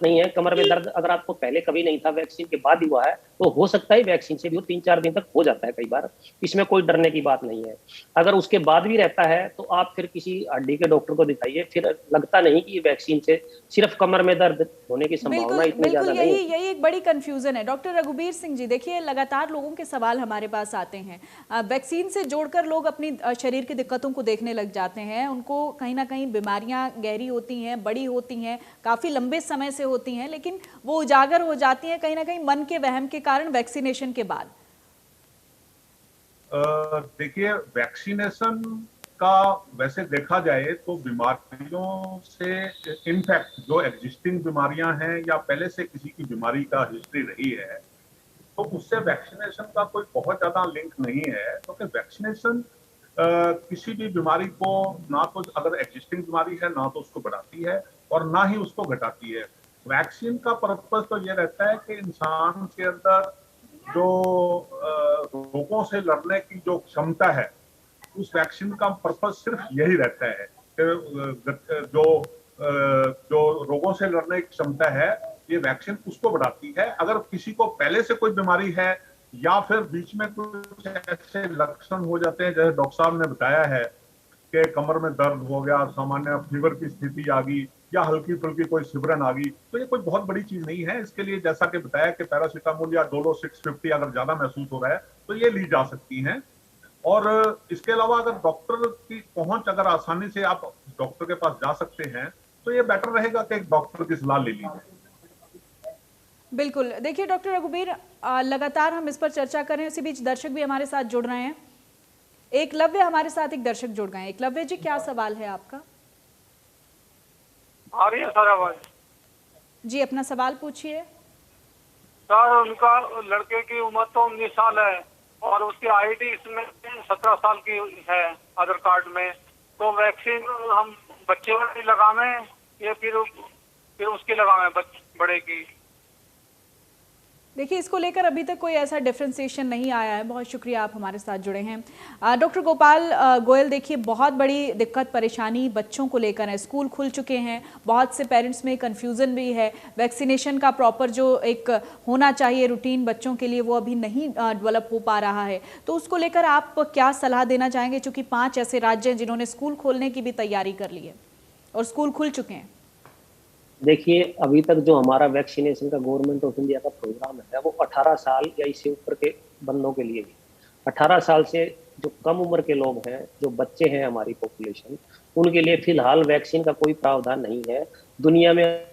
S2: नहीं है। कमर में दर्द अगर आपको पहले कभी नहीं था, वैक्सीन के बाद ही हुआ है, तो हो सकता है वैक्सीन से भी 3-4 दिन तक हो जाता है कई बार। इसमें कोई डरने की बात नहीं है। अगर उसके बाद भी रहता है तो आप फिर किसी हड्डी के डॉक्टर को दिखाइए। फिर लगता नहीं कि वैक्सीन से सिर्फ कमर में दर्द होने की संभावना इतनी ज्यादा नहीं है।
S1: यही एक बड़ी कंफ्यूजन है। डॉक्टर रघुबीर सिंह जी, देखिए, लगातार लोगों के सवाल हमारे पास आते हैं। वैक्सीन से जोड़कर लोग अपनी शरीर की दिक्कतों को देखने लग जाते हैं। उनको कहीं ना कहीं बीमारियां गहरी होती हैं, बड़ी होती हैं, काफी लंबे समय से होती हैं, लेकिन वो उजागर हो जाती हैं कहीं ना कहीं मन के वहम के कारण वैक्सीनेशन के बाद।
S5: देखिए, वैक्सीनेशन का वैसे देखा जाए तो बीमारियों से इनफैक्ट जो एग्जिस्टिंग बीमारियां हैं या पहले से किसी की बीमारी का हिस्ट्री रही है, तो उससे वैक्सीनेशन का कोई बहुत ज्यादा लिंक नहीं है। क्योंकि वैक्सीनेशन किसी भी बीमारी को ना तो अगर एग्जिस्टिंग बीमारी है ना तो उसको बढ़ाती है और ना ही उसको घटाती है। वैक्सीन का पर्पस तो ये रहता है कि इंसान के अंदर जो रोगों से लड़ने की जो क्षमता है, उस वैक्सीन का पर्पस सिर्फ यही रहता है कि जो रोगों से लड़ने की क्षमता है, ये वैक्सीन उसको बढ़ाती है। अगर किसी को पहले से कोई बीमारी है या फिर बीच में कुछ ऐसे लक्षण हो जाते हैं, जैसे डॉक्टर साहब ने बताया है कि कमर में दर्द हो गया, सामान्य फीवर की स्थिति आ गई या हल्की फुल्की कोई सिमरन आ गई, तो ये कोई बहुत बड़ी चीज नहीं है। इसके लिए जैसा कि बताया कि पैरासीटामोल या डोलो 650 अगर ज्यादा महसूस हो रहा है तो ये ली जा सकती हैं। और इसके अलावा अगर डॉक्टर की पहुंच अगर आसानी से आप डॉक्टर के पास जा सकते हैं तो ये बेटर रहेगा कि एक डॉक्टर की सलाह ले लीजिए।
S1: बिल्कुल। देखिए डॉक्टर रघुबीर, लगातार हम इस पर चर्चा कर रहे हैं, उसी बीच दर्शक भी हमारे साथ जुड़ रहे हैं। एकलव्य हमारे साथ एक दर्शक जुड़ गए हैं। एकलव्य जी, क्या सवाल है आपका?
S7: आ रही है सर आवाज?
S1: जी, अपना सवाल पूछिए।
S7: सर, उनका लड़के की उम्र तो 19 साल है और उसकी आईडी इसमें 17 साल की है आधार कार्ड में। तो वैक्सीन हम बच्चे वाली लगावे या फिर उसकी लगावे बड़े की?
S1: देखिए, इसको लेकर अभी तक कोई ऐसा डिफ्रेंसिएशन नहीं आया है। बहुत शुक्रिया, आप हमारे साथ जुड़े हैं। डॉक्टर गोपाल गोयल, देखिए, बहुत बड़ी दिक्कत परेशानी बच्चों को लेकर है। स्कूल खुल चुके हैं, बहुत से पेरेंट्स में कन्फ्यूज़न भी है। वैक्सीनेशन का प्रॉपर जो एक होना चाहिए रूटीन बच्चों के लिए, वो अभी नहीं डेवलप हो पा रहा है। तो उसको लेकर आप क्या सलाह देना चाहेंगे, चूँकि 5 ऐसे राज्य हैं जिन्होंने स्कूल खोलने की भी तैयारी कर ली है? और स्कूल खुल चुके हैं।
S2: देखिए, अभी तक जो हमारा वैक्सीनेशन का गवर्नमेंट ऑफ इंडिया का प्रोग्राम है वो 18 साल या इससे ऊपर के बंदों के लिए ही। 18 साल से जो कम उम्र के लोग हैं, जो बच्चे हैं हमारी पॉपुलेशन, उनके लिए फिलहाल वैक्सीन का कोई प्रावधान नहीं है। दुनिया में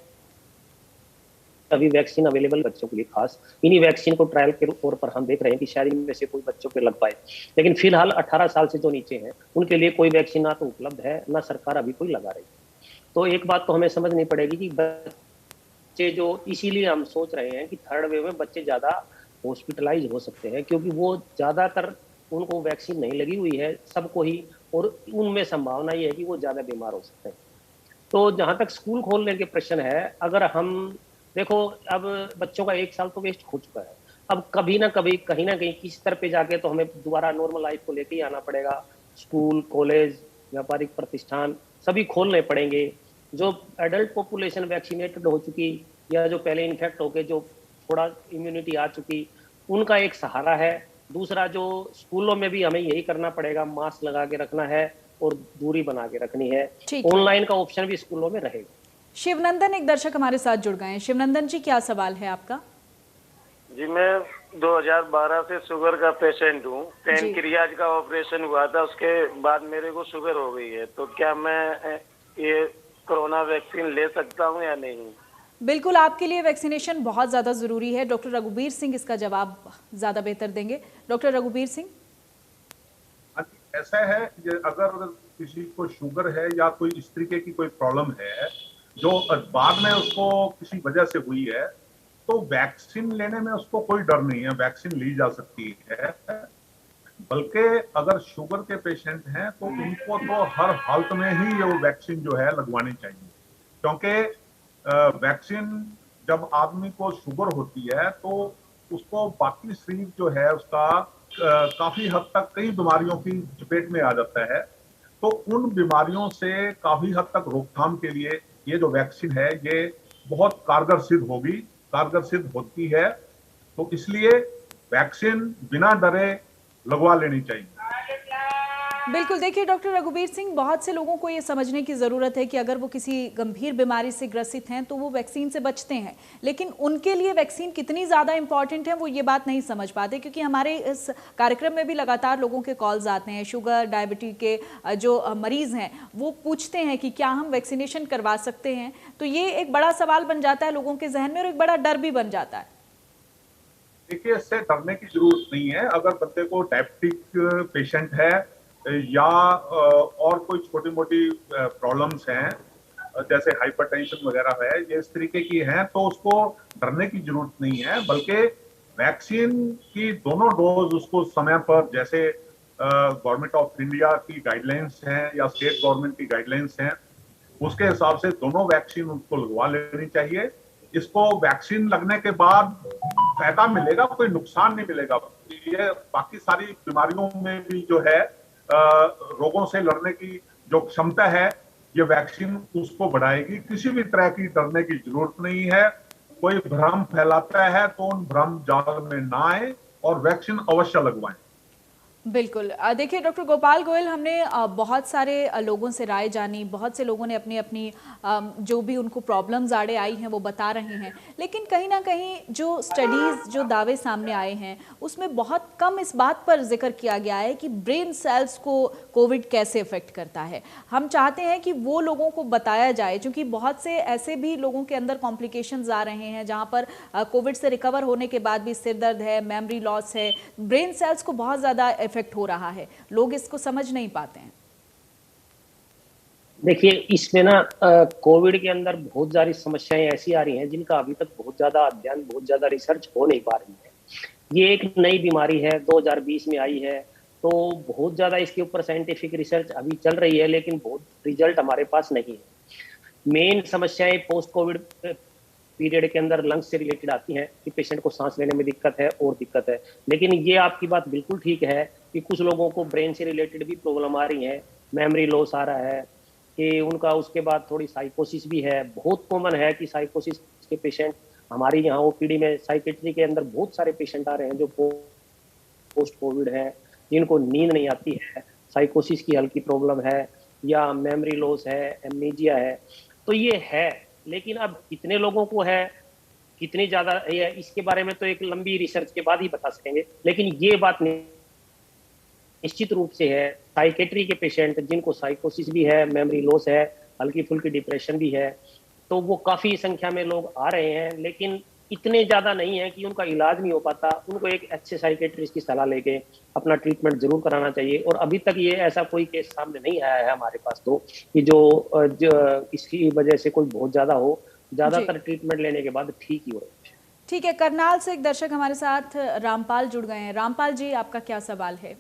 S2: अभी वैक्सीन अवेलेबल बच्चों के लिए खास इन्हीं वैक्सीन को ट्रायल के तौर पर हम देख रहे हैं कि शायद इनमें से कोई बच्चों पे लग पाए, लेकिन फिलहाल 18 साल से जो नीचे हैं उनके लिए कोई वैक्सीन ना तो उपलब्ध है, ना सरकार अभी कोई लगा रही है। तो एक बात तो हमें समझनी पड़ेगी कि बच्चे जो, इसीलिए हम सोच रहे हैं कि थर्ड वेव में बच्चे ज्यादा हॉस्पिटलाइज हो सकते हैं, क्योंकि वो ज्यादातर उनको वैक्सीन नहीं लगी हुई है सबको ही, और उनमें संभावना ये है कि वो ज्यादा बीमार हो सकते हैं। तो जहां तक स्कूल खोलने के प्रश्न है, अगर हम देखो, अब बच्चों का 1 साल तो वेस्ट हो चुका है, अब कभी ना कभी कहीं ना कहीं किसी स्तर पे जाके तो हमें दोबारा नॉर्मल लाइफ को लेके ही आना पड़ेगा। स्कूल, कॉलेज, व्यापारिक प्रतिष्ठान सभी खोलने पड़ेंगे। जो एडल्ट पॉपुलेशन वैक्सीनेटेड हो चुकी या जो पहले इन्फेक्ट होके जो थोड़ा इम्यूनिटी आ चुकी, उनका एक सहारा है। दूसरा, जो स्कूलों में भी हमें यही करना पड़ेगा, मास्क लगा के रखना है और दूरी बना के रखनी है। ऑनलाइन का ऑप्शन भी स्कूलों में रहेगा।
S1: शिवनंदन एक दर्शक हमारे साथ जुड़ गए हैं। शिवनंदन जी, क्या सवाल है आपका?
S8: जी, मैं 2012 से शुगर का पेशेंट हूँ। पैनक्रियाज का ऑपरेशन हुआ था, उसके बाद मेरे को शुगर हो गई है, तो क्या मैं ये कोरोना वैक्सीन ले सकता हूँ या नहीं?
S1: बिल्कुल, आपके लिए वैक्सीनेशन बहुत ज़्यादा ज़रूरी है। डॉक्टर रघुबीर सिंह इसका जवाब ज़्यादा बेहतर देंगे। डॉक्टर रघुबीर सिंह।
S5: ऐसा है कि अगर किसी को शुगर है या कोई इस तरीके की कोई प्रॉब्लम है जो बाद में उसको किसी वजह से हुई है, तो वैक्सीन लेने में उसको कोई डर नहीं है, वैक्सीन ली जा सकती है। बल्कि अगर शुगर के पेशेंट हैं तो उनको तो हर हालत में ही वो वैक्सीन जो है लगवानी चाहिए, क्योंकि वैक्सीन जब आदमी को शुगर होती है तो उसको बाकी शरीर जो है उसका काफी हद तक कई बीमारियों की चपेट में आ जाता है। तो उन बीमारियों से काफी हद तक रोकथाम के लिए ये जो वैक्सीन है ये बहुत कारगर सिद्ध होती है। तो इसलिए वैक्सीन बिना डरे लगवा लेनी चाहिए।
S1: बिल्कुल, देखिए डॉक्टर रघुबीर सिंह, बहुत से लोगों को ये समझने की ज़रूरत है कि अगर वो किसी गंभीर बीमारी से ग्रसित हैं तो वो वैक्सीन से बचते हैं, लेकिन उनके लिए वैक्सीन कितनी ज़्यादा इंपॉर्टेंट है वो ये बात नहीं समझ पाते, क्योंकि हमारे इस कार्यक्रम में भी लगातार लोगों के कॉल्स आते हैं। शुगर, डायबिटीज के जो मरीज़ हैं वो पूछते हैं कि क्या हम वैक्सीनेशन करवा सकते हैं। तो ये एक बड़ा सवाल बन जाता है लोगों के जहन में और एक बड़ा डर भी बन जाता है।
S5: देखिए, इससे डरने की जरूरत नहीं है। अगर बंदे को डायबिटिक पेशेंट है या और कोई छोटी मोटी प्रॉब्लम्स हैं जैसे हाइपरटेंशन वगैरह है, ये इस तरीके की हैं, तो उसको डरने की जरूरत नहीं है। बल्कि वैक्सीन की दोनों डोज उसको समय पर, जैसे गवर्नमेंट ऑफ इंडिया की गाइडलाइंस हैं या स्टेट गवर्नमेंट की गाइडलाइंस हैं, उसके हिसाब से दोनों वैक्सीन उसको लगवा लेनी चाहिए। इसको वैक्सीन लगने के बाद फायदा मिलेगा, कोई नुकसान नहीं मिलेगा। ये बाकी सारी बीमारियों में भी जो है रोगों से लड़ने की जो क्षमता है, ये वैक्सीन उसको बढ़ाएगी। किसी भी तरह की डरने की जरूरत नहीं है। कोई भ्रम फैलाता है तो उन भ्रम जाल में ना आए और वैक्सीन अवश्य लगवाएं।
S1: बिल्कुल, देखिए डॉक्टर गोपाल गोयल, हमने बहुत सारे लोगों से राय जानी, बहुत से लोगों ने अपनी अपनी जो भी उनको प्रॉब्लम्स आड़े आई हैं वो बता रहे हैं, लेकिन कहीं ना कहीं जो स्टडीज़, जो दावे सामने आए हैं उसमें बहुत कम इस बात पर जिक्र किया गया है कि ब्रेन सेल्स को कोविड कैसे इफेक्ट करता है। हम चाहते हैं कि वो लोगों को बताया जाए, क्योंकि बहुत से ऐसे भी लोगों के अंदर कॉम्प्लिकेशंस आ रहे हैं जहाँ पर कोविड से रिकवर होने के बाद भी सिर दर्द है, मेमोरी लॉस है, ब्रेन सेल्स को बहुत ज़्यादा इफेक्ट हो रहा है। लोग इसको समझ नहीं पाते हैं।
S2: देखिए, इसमें ना कोविड के अंदर बहुत सारी समस्याएं ऐसी आ रही हैं जिनका अभी तक बहुत ज्यादा अध्ययन, बहुत ज्यादा रिसर्च हो नहीं पा रही है। ये एक नई बीमारी है, 2020 में आई है, तो बहुत ज्यादा इसके ऊपर साइंटिफिक रिसर्च अभी चल रही है, लेकिन बहुत रिजल्ट हमारे पास नहीं है। मेन समस्याएं पोस्ट कोविड पीरियड के अंदर लंग्स से रिलेटेड आती हैं कि पेशेंट को सांस लेने में दिक्कत है और दिक्कत है। लेकिन ये आपकी बात बिल्कुल ठीक है कि कुछ लोगों को ब्रेन से रिलेटेड भी प्रॉब्लम आ रही है, मेमोरी लॉस आ रहा है, कि उनका उसके बाद थोड़ी साइकोसिस भी है। बहुत कॉमन है कि साइकोसिस के पेशेंट हमारे यहाँ ओपीडी में, साइकेट्री के अंदर बहुत सारे पेशेंट आ रहे हैं जो पोस्ट कोविड है, जिनको नींद नहीं आती है, साइकोसिस की हल्की प्रॉब्लम है, या मेमोरी लॉस है, एमनीजिया है, तो ये है। लेकिन अब कितने लोगों को है, कितनी ज्यादा है, इसके बारे में तो एक लंबी रिसर्च के बाद ही बता सकेंगे। लेकिन ये बात निश्चित रूप से है, साइकेट्री के पेशेंट जिनको साइकोसिस भी है, मेमोरी लॉस है, हल्की फुल्की डिप्रेशन भी है, तो वो काफी संख्या में लोग आ रहे हैं, लेकिन इतने ज्यादा नहीं है कि उनका इलाज नहीं हो पाता। उनको एक अच्छे साइकेट्रिस्ट की सलाह लेके अपना ट्रीटमेंट जरूर कराना चाहिए। और अभी तक ये ऐसा कोई केस सामने नहीं आया है हमारे पास तो कि जो इसकी वजह से कोई बहुत ज्यादा हो। ज्यादातर ट्रीटमेंट लेने के बाद ठीक ही हो।
S1: ठीक है, करनाल से एक दर्शक हमारे साथ रामपाल जुड़ गए हैं। रामपाल जी, आपका क्या सवाल है?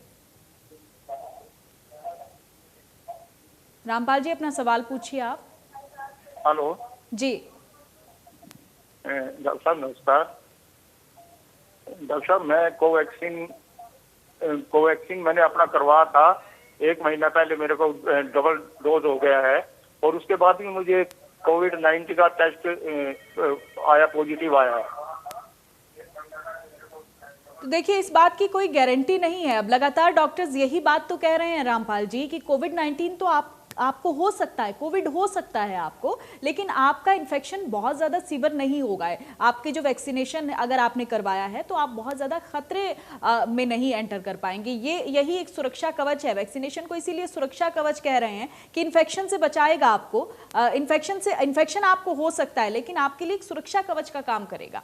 S1: रामपाल जी, अपना सवाल पूछिए आप।
S9: हेलो
S1: जी
S9: डॉक्टर साहब, नमस्कार। डॉक्टर साहब, मैं कोवैक्सीन मैंने अपना करवाया था 1 महीना पहले। मेरे को डबल डोज हो गया है और उसके बाद भी मुझे कोविड-19 का टेस्ट आया, पॉजिटिव आया।
S1: तो देखिए, इस बात की कोई गारंटी नहीं है। अब लगातार डॉक्टर्स यही बात तो कह रहे हैं रामपाल जी कि कोविड-19 तो आपको हो सकता है, कोविड हो सकता है आपको, लेकिन आपका इन्फेक्शन बहुत ज़्यादा सीवियर नहीं होगा। आपके जो वैक्सीनेशन अगर आपने करवाया है तो आप बहुत ज़्यादा खतरे में नहीं एंटर कर पाएंगे। यही एक सुरक्षा कवच है। वैक्सीनेशन को इसीलिए सुरक्षा कवच कह रहे हैं कि इन्फेक्शन से बचाएगा आपको। इन्फेक्शन आपको हो सकता है, लेकिन आपके लिए एक सुरक्षा कवच का काम करेगा।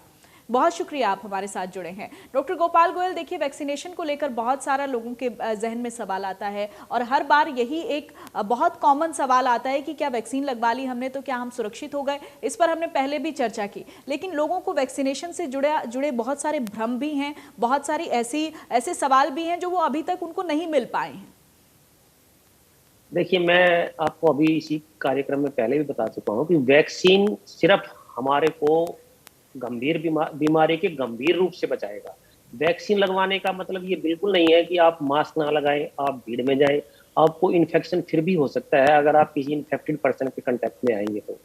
S1: बहुत शुक्रिया, आप हमारे साथ जुड़े हैं। डॉक्टर गोपाल गोयल, देखिए, वैक्सीनेशन को लेकर बहुत सारा लोगों के जहन में सवाल आता है और हर बार यही एक बहुत कॉमन सवाल आता है कि क्या वैक्सीन लगवा ली हमने तो क्या हम सुरक्षित हो गए। इस पर हमने पहले भी चर्चा की, लेकिन लोगों को वैक्सीनेशन से जुड़े बहुत सारे भ्रम भी हैं, बहुत सारी ऐसे सवाल भी हैं जो वो अभी तक उनको नहीं मिल पाए हैं।
S2: देखिए, मैं आपको अभी इसी कार्यक्रम में पहले भी बता चुका हूँ कि वैक्सीन सिर्फ हमारे को गंभीर बीमारी के गंभीर रूप से बचाएगा। वैक्सीन लगवाने का मतलब ये बिल्कुल नहीं है कि आप मास्क ना लगाएं, आप भीड़ में जाएं। आपको इन्फेक्शन फिर भी हो सकता है अगर आप किसी इन्फेक्टेड पर्सन के कांटेक्ट में आएंगे तो।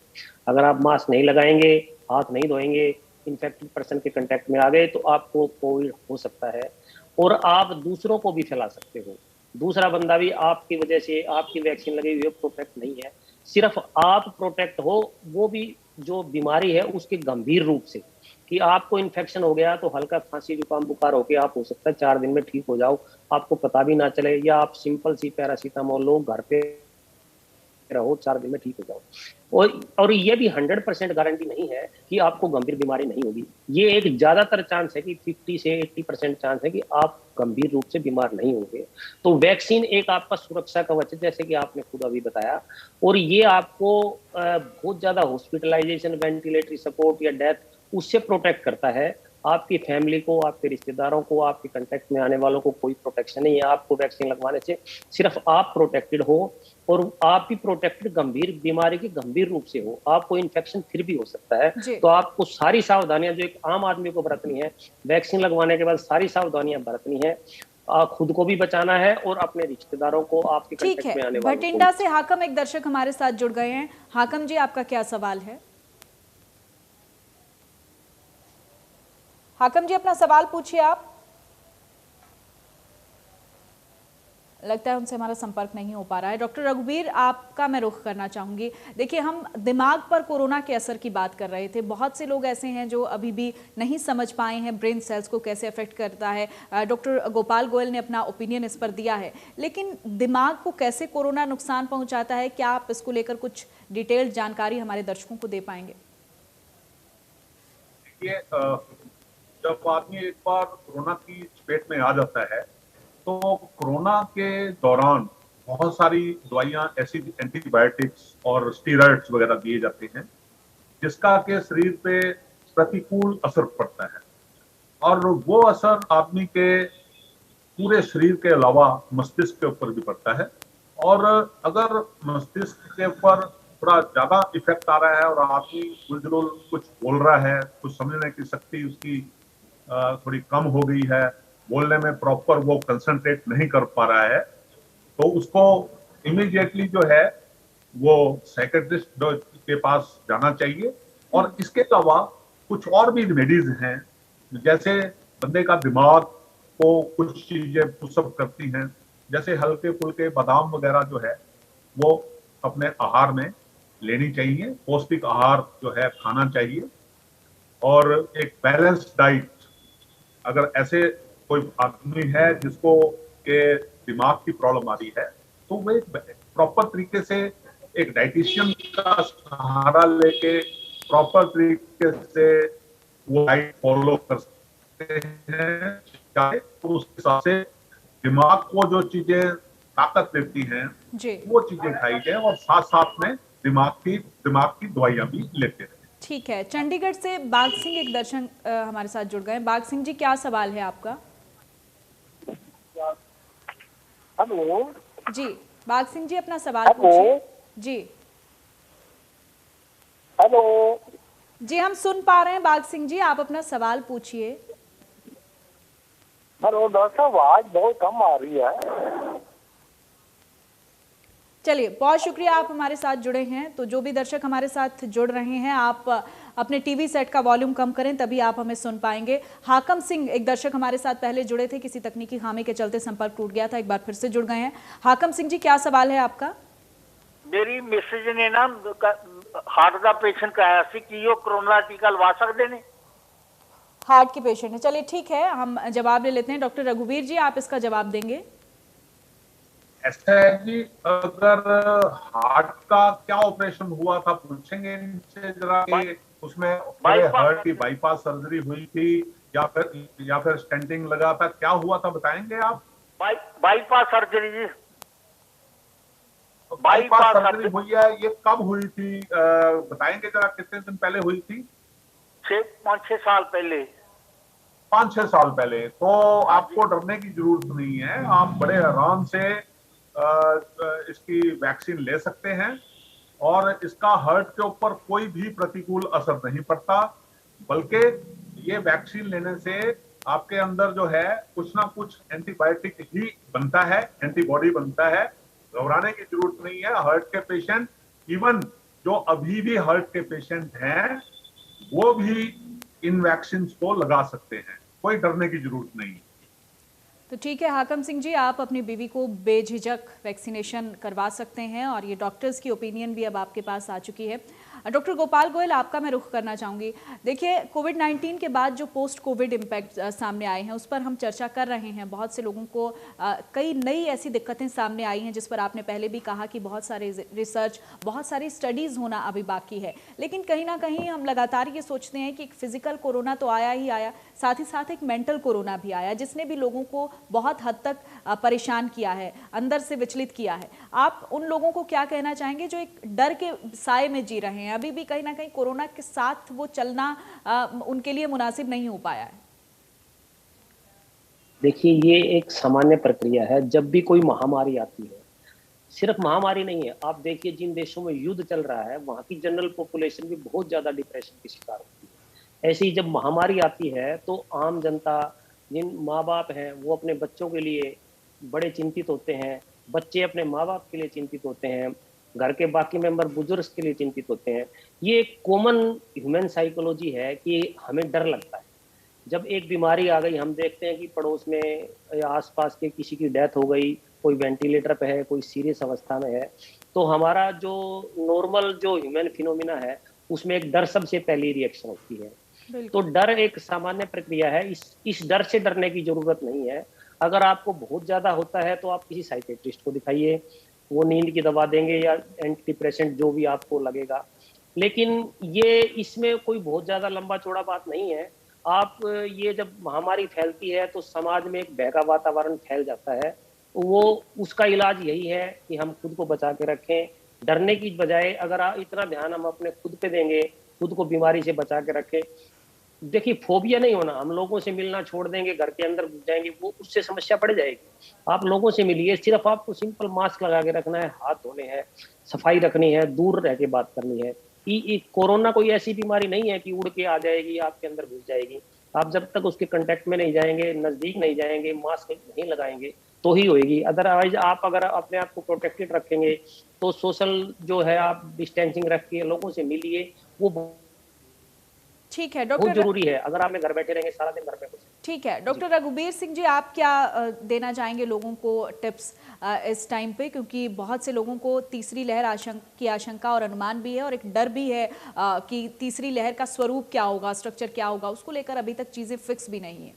S2: अगर आप मास्क नहीं लगाएंगे, हाथ नहीं धोएंगे, इन्फेक्टेड पर्सन के कांटेक्ट में आ गए तो आपको कोविड हो सकता है और आप दूसरों को भी फैला सकते हो। दूसरा बंदा भी आपकी वजह से, आपकी वैक्सीन लगी हुई है, प्रोटेक्ट नहीं है। सिर्फ आप प्रोटेक्ट हो, वो भी जो बीमारी है उसके गंभीर रूप से, कि आपको इन्फेक्शन हो गया तो हल्का खांसी जुकाम बुखार होके आप हो सकता है 4 दिन में ठीक हो जाओ, आपको पता भी ना चले, या आप सिंपल सी पैरासीटामोल लो, घर पे रहो, 4 दिन में ठीक हो जाओ। और ये भी 100% गारंटी नहीं है कि आपको गंभीर बीमारी नहीं होगी। ये एक ज्यादातर चांस है कि 50 से 80% चांस है कि आप गंभीर रूप से बीमार नहीं होंगे। तो वैक्सीन एक आपका सुरक्षा कवच है, जैसे कि आपने खुद अभी बताया, और ये आपको बहुत ज्यादा हॉस्पिटलाइजेशन, वेंटिलेटरी सपोर्ट या डेथ उससे प्रोटेक्ट करता है। आपकी फैमिली को, आपके रिश्तेदारों को, आपके कांटेक्ट में आने वालों को कोई प्रोटेक्शन नहीं है। आपको वैक्सीन लगवाने से सिर्फ आप प्रोटेक्टेड हो और आप भी प्रोटेक्टेड गंभीर बीमारी के गंभीर रूप से हो। आपको इन्फेक्शन फिर भी हो सकता है, तो आपको सारी सावधानियां जो एक आम आदमी को बरतनी है वैक्सीन लगवाने के बाद, सारी सावधानियां बरतनी है। खुद को भी बचाना है और अपने रिश्तेदारों को, आपके कांटेक्ट में आने वालों को।
S1: भटिंडा से हाकम एक दर्शक हमारे साथ जुड़ गए हैं। हाकम जी, आपका क्या सवाल है? हाकम जी, अपना सवाल पूछिए आप। लगता है उनसे हमारा संपर्क नहीं हो पा रहा है। डॉक्टर रघुवीर, आपका मैं रुख करना चाहूंगी। देखिए, हम दिमाग पर कोरोना के असर की बात कर रहे थे। बहुत से लोग ऐसे हैं जो अभी भी नहीं समझ पाए हैं ब्रेन सेल्स को कैसे अफेक्ट करता है। डॉक्टर गोपाल गोयल ने अपना ओपिनियन इस पर दिया है, लेकिन दिमाग को कैसे कोरोना नुकसान पहुंचाता है, क्या आप इसको लेकर कुछ डिटेल्ड जानकारी हमारे दर्शकों को दे पाएंगे?
S5: जब आदमी एक बार कोरोना की चपेट में आ जाता है तो कोरोना के दौरान बहुत सारी दवाइयां, ऐसी एंटीबायोटिक्स और स्टीरॉइड्स वगैरह दिए जाते हैं जिसका के शरीर पे प्रतिकूल असर पड़ता है, और वो असर आदमी के पूरे शरीर के अलावा मस्तिष्क के ऊपर भी पड़ता है। और अगर मस्तिष्क के ऊपर थोड़ा ज्यादा इफेक्ट आ रहा है और आदमी उलझुल कुछ बोल रहा है, कुछ समझने की शक्ति उसकी थोड़ी कम हो गई है, बोलने में प्रॉपर वो कंसंट्रेट नहीं कर पा रहा है, तो उसको इमीडिएटली जो है वो साइकियाट्रिस्ट के पास जाना चाहिए। और इसके अलावा कुछ और भी रेमेडीज हैं, जैसे बंदे का दिमाग को कुछ चीजें पुशअप करती हैं, जैसे हल्के फुल्के बादाम वगैरह जो है वो अपने आहार में लेनी चाहिए, पौष्टिक आहार जो है खाना चाहिए, और एक बैलेंस डाइट। अगर ऐसे कोई आदमी है जिसको के दिमाग की प्रॉब्लम आ रही है, तो वो एक प्रॉपर तरीके से एक डाइटिशियन का सहारा लेके प्रॉपर तरीके से वो डाइट फॉलो कर सकते हैं। तो उस हिसाब से दिमाग को जो चीजें ताकत देती हैं
S1: जी,
S5: वो चीजें खाई जाए, और साथ साथ में दिमाग की दवाइयां भी लेते रहे।
S1: ठीक है। चंडीगढ़ से बाघ सिंह एक दर्शक हमारे साथ जुड़ गए। बाघ सिंह जी, क्या सवाल है आपका?
S9: हेलो
S1: जी, बाघ सिंह जी अपना सवाल पूछिए। जी
S9: हेलो
S1: जी, हम सुन पा रहे हैं बाघ सिंह जी, आप अपना सवाल पूछिए।
S9: हेलो डॉक्टर साहब, आवाज बहुत कम आ रही है।
S1: चलिए, बहुत शुक्रिया आप हमारे साथ जुड़े हैं। तो जो भी दर्शक हमारे साथ जुड़ रहे हैं, आप अपने टीवी सेट का वॉल्यूम कम करें, तभी आप हमें सुन पाएंगे। हाकम सिंह एक दर्शक हमारे साथ पहले जुड़े थे, किसी तकनीकी खामी के चलते संपर्क टूट गया था, एक बार फिर से जुड़ गए हैं। हाकम सिंह जी, क्या सवाल है आपका?
S10: मेरी मिसेज ने ना हार्ट का पेशेंट कहा सी कि यो कोरोना टीका लवा सकते ने।
S1: हार्ट के पेशेंट है, चलिए ठीक है, हम जवाब ले लेते हैं। डॉक्टर रघुवीर जी, आप इसका जवाब देंगे?
S5: ऐसा है कि अगर हार्ट का क्या ऑपरेशन हुआ था पूछेंगे इनसे जरा कि उसमें हार्ट की बाईपास सर्जरी हुई थी या फिर स्टेंटिंग लगा था, क्या हुआ था बताएंगे आप?
S10: बाईपास सर्जरी जी।
S5: बाईपास सर्जरी हुई है, ये कब हुई थी बताएंगे जरा, कितने दिन पहले हुई थी?
S10: 5-6 साल पहले।
S5: 5-6 साल पहले। तो आपको डरने की जरूरत नहीं है, आप बड़े आराम से इसकी वैक्सीन ले सकते हैं, और इसका हार्ट के ऊपर कोई भी प्रतिकूल असर नहीं पड़ता, बल्कि ये वैक्सीन लेने से आपके अंदर जो है कुछ ना कुछ एंटीबायोटिक ही बनता है, एंटीबॉडी बनता है। घबराने की जरूरत नहीं है। हार्ट के पेशेंट, इवन जो अभी भी हार्ट के पेशेंट हैं, वो भी इन वैक्सीन को लगा सकते हैं, कोई डरने की जरूरत नहीं।
S1: तो ठीक है हाकम सिंह जी, आप अपनी बीवी को बेझिझक वैक्सीनेशन करवा सकते हैं, और ये डॉक्टर्स की ओपिनियन भी अब आपके पास आ चुकी है। डॉक्टर गोपाल गोयल, आपका मैं रुख करना चाहूँगी। देखिए, कोविड-19 के बाद जो पोस्ट कोविड इम्पैक्ट सामने आए हैं, उस पर हम चर्चा कर रहे हैं। बहुत से लोगों को कई नई ऐसी दिक्कतें सामने आई हैं, जिस पर आपने पहले भी कहा कि बहुत सारे रिसर्च, बहुत सारी स्टडीज़ होना अभी बाकी है। लेकिन कहीं ना कहीं हम लगातार ये सोचते हैं कि एक फिजिकल कोरोना तो आया ही आया, साथ ही साथ एक मेंटल कोरोना भी आया, जिसने भी लोगों को बहुत हद तक परेशान किया है, अंदर से विचलित किया है। आप उन लोगों को क्या कहना चाहेंगे जो एक डर के साए में जी रहे हैं? अभी भी कहीं ना कहीं कोरोना के साथ वो चलना उनके लिए मुनासिब नहीं हो पाया है।
S2: देखिए, ये एक सामान्य प्रक्रिया है। जब भी कोई महामारी आती है, सिर्फ महामारी नहीं है, आप देखिए जिन देशों में युद्ध चल रहा है, वहां की जनरल पॉपुलेशन भी बहुत ज्यादा डिप्रेशन की शिकार होती है। ऐसे ही जब महामारी आती है तो आम जनता, जिन माँ बाप हैं, वो अपने बच्चों के लिए बड़े चिंतित होते हैं, बच्चे अपने माँ बाप के लिए चिंतित होते हैं, घर के बाकी मेंबर बुजुर्ग के लिए चिंतित होते हैं। ये एक कॉमन ह्यूमन साइकोलॉजी है कि हमें डर लगता है। जब एक बीमारी आ गई, हम देखते हैं कि पड़ोस में या आसपास के किसी की डेथ हो गई, कोई वेंटिलेटर पे है, कोई सीरियस अवस्था में है, तो हमारा जो नॉर्मल जो ह्यूमन फिनोमिना है, उसमें एक डर सबसे पहली रिएक्शन होती है। तो डर एक सामान्य प्रक्रिया है, इस डर से डरने की जरूरत नहीं है। अगर आपको बहुत ज्यादा होता है तो आप किसी साइकेट्रिस्ट को दिखाइए, वो नींद की दवा देंगे या एंटी डिप्रेसेंट जो भी आपको लगेगा। लेकिन ये इसमें कोई बहुत ज्यादा लंबा चौड़ा बात नहीं है। आप ये जब महामारी फैलती है तो समाज में एक भय का वातावरण फैल जाता है, वो उसका इलाज यही है कि हम खुद को बचा के रखें। डरने की बजाय अगर इतना ध्यान हम अपने खुद पे देंगे, खुद को बीमारी से बचा के रखें। देखिए, फोबिया नहीं होना, हम लोगों से मिलना छोड़ देंगे, घर के अंदर घुस जाएंगे, वो उससे समस्या पड़ जाएगी। आप लोगों से मिलिए, सिर्फ आपको सिंपल मास्क लगा के रखना है, हाथ धोने हैं, सफाई रखनी है, दूर रह के बात करनी है। कोरोना कोई ऐसी बीमारी नहीं है कि उड़ के आ जाएगी, आपके अंदर घुस जाएगी। आप जब तक उसके कांटेक्ट में नहीं जाएंगे, नजदीक नहीं जाएंगे, मास्क नहीं लगाएंगे, तो ही होएगी। अदरवाइज आप अगर अपने आप को प्रोटेक्टेड रखेंगे तो सोशल जो है आप डिस्टेंसिंग रख के लोगों से मिलिए, वो
S1: ठीक है
S2: बहुत जरूरी है। अगर आप घर बैठे रहेंगे सारा दिन घर पे
S1: ठीक है डॉक्टर रघुबीर सिंह जी, आप क्या देना चाहेंगे लोगों को टिप्स इस टाइम पे, क्योंकि बहुत से लोगों को तीसरी लहर की आशंका और अनुमान भी है और एक डर भी है कि तीसरी लहर का स्वरूप क्या होगा, स्ट्रक्चर क्या होगा, उसको लेकर अभी तक चीजें फिक्स भी नहीं है।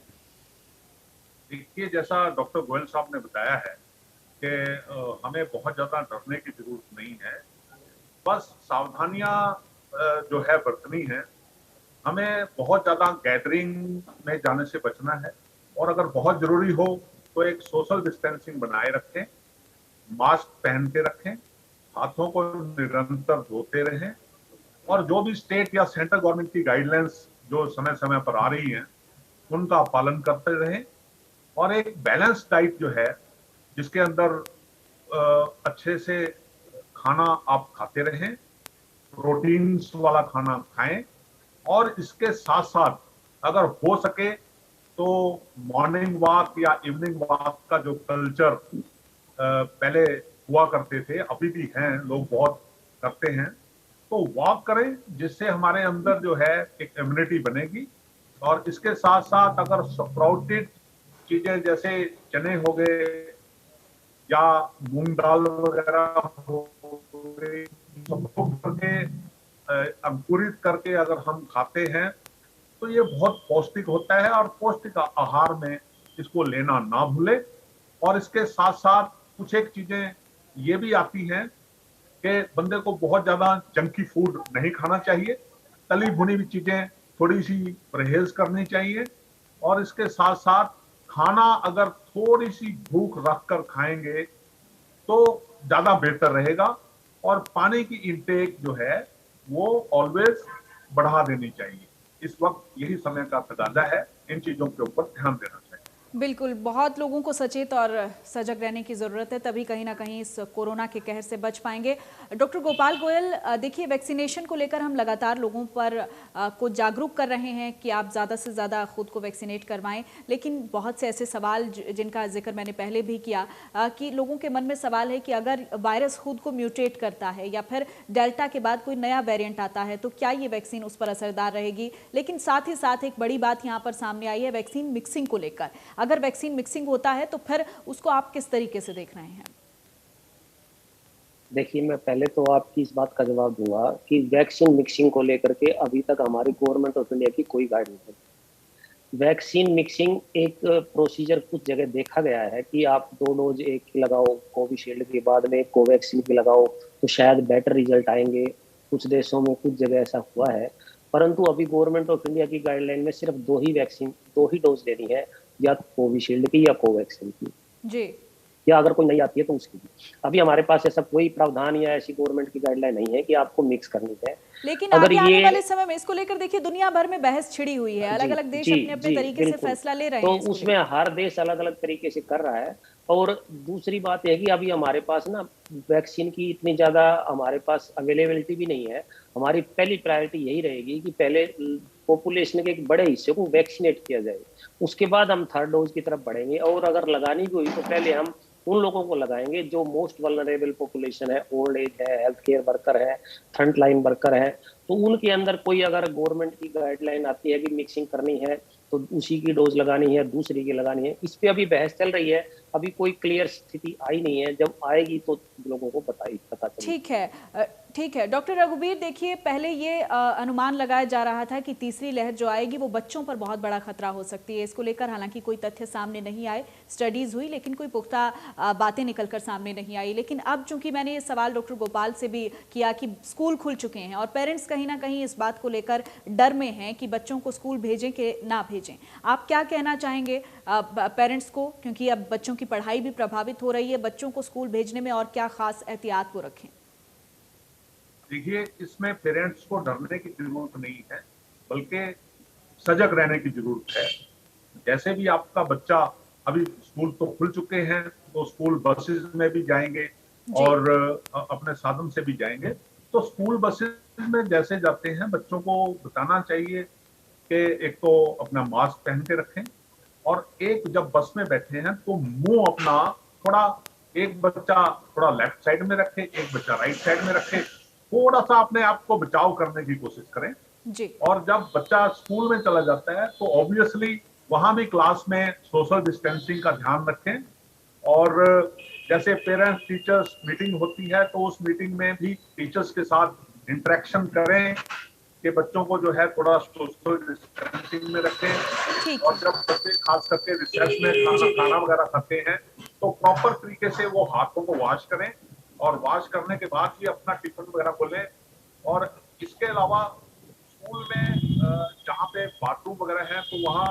S5: देखिए, जैसा डॉक्टर गोयल साहब ने बताया है कि हमें बहुत ज्यादा डरने की जरूरत नहीं है, बस सावधानियां जो है बरतनी है। हमें बहुत ज्यादा गैदरिंग में जाने से बचना है और अगर बहुत जरूरी हो तो एक सोशल डिस्टेंसिंग बनाए रखें, मास्क पहन के रखें, हाथों को निरंतर धोते रहें और जो भी स्टेट या सेंट्रल गवर्नमेंट की गाइडलाइंस जो समय समय पर आ रही हैं उनका पालन करते रहें और एक बैलेंस डाइट जो है जिसके अंदर अच्छे से खाना आप खाते रहें, प्रोटीन्स वाला खाना खाएं और इसके साथ साथ अगर हो सके तो मॉर्निंग वॉक या इवनिंग वॉक का जो कल्चर पहले हुआ करते थे, अभी भी हैं, लोग बहुत करते हैं, तो वॉक करें जिससे हमारे अंदर जो है एक इम्यूनिटी बनेगी। और इसके साथ साथ अगर स्प्राउटेड चीजें जैसे चने हो गए या मूंग दाल वगैरह हो गई, सबको करके अंकुरित करके अगर हम खाते हैं तो ये बहुत पौष्टिक होता है और पौष्टिक आहार में इसको लेना ना भूले। और इसके साथ साथ कुछ एक चीजें ये भी आती हैं कि बंदे को बहुत ज्यादा जंकी फूड नहीं खाना चाहिए, तली भुनी हुई चीजें थोड़ी सी परहेज करनी चाहिए और इसके साथ साथ खाना अगर थोड़ी सी भूख रखकर खाएंगे तो ज्यादा बेहतर रहेगा और पानी की इंटेक जो है वो ऑलवेज बढ़ा देनी चाहिए। इस वक्त यही समय का तकाजा है, इन चीजों के ऊपर ध्यान देना चाहिए।
S1: बिल्कुल, बहुत लोगों को सचेत और सजग रहने की ज़रूरत है, तभी कहीं ना कहीं इस कोरोना के कहर से बच पाएंगे। डॉक्टर गोपाल गोयल, देखिए वैक्सीनेशन को लेकर हम लगातार लोगों पर को जागरूक कर रहे हैं कि आप ज़्यादा से ज़्यादा खुद को वैक्सीनेट करवाएं, लेकिन बहुत से ऐसे सवाल जिनका जिक्र मैंने पहले भी किया कि लोगों के मन में सवाल है कि अगर वायरस खुद को म्यूटेट करता है या फिर डेल्टा के बाद कोई नया वेरिएंट आता है तो क्या ये वैक्सीन उस पर असरदार रहेगी। लेकिन साथ ही साथ एक बड़ी बात यहाँ पर सामने आई है वैक्सीन मिक्सिंग को लेकर। अगर वैक्सीन मिक्सिंग होता है तो फिर उसको आप किस तरीके से देख रहे हैं?
S2: देखिए, मैं पहले तो आपकी इस बात का जवाब दूंगा कि वैक्सीन मिक्सिंग को लेकर के अभी तक हमारी गवर्नमेंट ऑफ इंडिया की कोई गाइडलाइन नहीं। वैक्सीन मिक्सिंग एक प्रोसीजर कुछ जगह देखा गया है कि आप 2 डोज एक की लगाओ कोविशील्ड के बाद में कोवैक्सीन की लगाओ तो शायद बेटर रिजल्ट आएंगे। कुछ देशों में कुछ जगह ऐसा हुआ है, परंतु अभी गवर्नमेंट ऑफ इंडिया की गाइडलाइन में सिर्फ 2 ही वैक्सीन 2 ही डोज देनी है, या तो कोविशील्ड की या कोवैक्सीन की
S1: जी,
S2: या अगर कोई नई आती है तो उसकी भी। अभी हमारे पास ऐसा कोई प्रावधान या ऐसी गवर्नमेंट की गाइडलाइन नहीं है कि आपको मिक्स करनी है।
S1: लेकिन आगे आने वाले समय में इसको लेकर देखिए दुनिया भर में बहस छिड़ी हुई है, अलग अलग देश अपने अपने तरीके से फैसला ले रहे हैं,
S2: तो उसमें हर देश अलग अलग तरीके से कर रहा है। और दूसरी बात यह है कि अभी हमारे पास ना वैक्सीन की इतनी ज्यादा हमारे पास अवेलेबिलिटी भी नहीं है। हमारी पहली प्रायोरिटी यही रहेगी कि पहले पॉपुलेशन के एक बड़े हिस्से को वैक्सीनेट किया जाए, उसके बाद हम 3rd डोज की तरफ बढ़ेंगे। और अगर लगानी भी हुई तो पहले हम उन लोगों को लगाएंगे जो मोस्ट वल्नरेबल पॉपुलेशन है, ओल्ड एज है, हेल्थ केयर वर्कर है, फ्रंट लाइन वर्कर है, तो उनके अंदर कोई अगर गवर्नमेंट की गाइडलाइन आती है कि मिक्सिंग करनी है तो उसी की डोज लगानी है, दूसरी की लगानी है, इस पे अभी बहस चल रही है। अभी कोई क्लियर स्थिति आई नहीं है, जब आएगी तो लोगों को पता चलेगा।
S1: ठीक है डॉक्टर रघुबीर, देखिए पहले ये अनुमान लगाया जा रहा था कि तीसरी लहर जो आएगी वो बच्चों पर बहुत बड़ा खतरा हो सकती है। इसको लेकर हालांकि कोई तथ्य सामने नहीं आए, स्टडीज हुई लेकिन कोई पुख्ता बातें निकलकर सामने नहीं आई। लेकिन अब चूंकि मैंने ये सवाल डॉक्टर गोपाल से भी किया कि स्कूल खुल चुके हैं और पेरेंट्स कहीं ना कहीं इस बात को लेकर डर में हैं कि बच्चों को स्कूल भेजें कि ना भेजें, आप क्या कहना चाहेंगे पेरेंट्स को, क्योंकि अब बच्चों की पढ़ाई भी प्रभावित हो रही है, बच्चों को स्कूल भेजने में और क्या खास एहतियात वो रखें?
S5: देखिए, इसमें पेरेंट्स को डरने की जरूरत नहीं है, बल्कि सजग रहने की जरूरत है। जैसे भी आपका बच्चा, अभी स्कूल तो खुल चुके हैं तो स्कूल बसेस में भी जाएंगे और अपने साधन से भी जाएंगे, तो स्कूल बसेस में जैसे जाते हैं बच्चों को बताना चाहिए कि एक तो अपना मास्क पहन के रखें और एक जब बस में बैठे हैं तो मुंह अपना थोड़ा, एक बच्चा थोड़ा लेफ्ट साइड में रखे, एक बच्चा राइट साइड में रखे, थोड़ा सा अपने आप को बचाव करने की कोशिश करें जी। और जब बच्चा स्कूल में चला जाता है तो ऑब्वियसली वहां भी क्लास में सोशल डिस्टेंसिंग का ध्यान रखें। और जैसे पेरेंट्स टीचर्स मीटिंग होती है तो उस मीटिंग में भी टीचर्स के साथ इंटरेक्शन करें कि बच्चों को जो है थोड़ा सोशल डिस्टेंसिंग में रखें। और जब बच्चे खास करके रिसेस में खाना वगैरह खाते हैं तो प्रॉपर तरीके से वो हाथों को वॉश करें और वॉश करने के बाद ही अपना टिफिन वगैरह खोलें। और इसके अलावा स्कूल में जहाँ पे बाथरूम वगैरह है तो वहाँ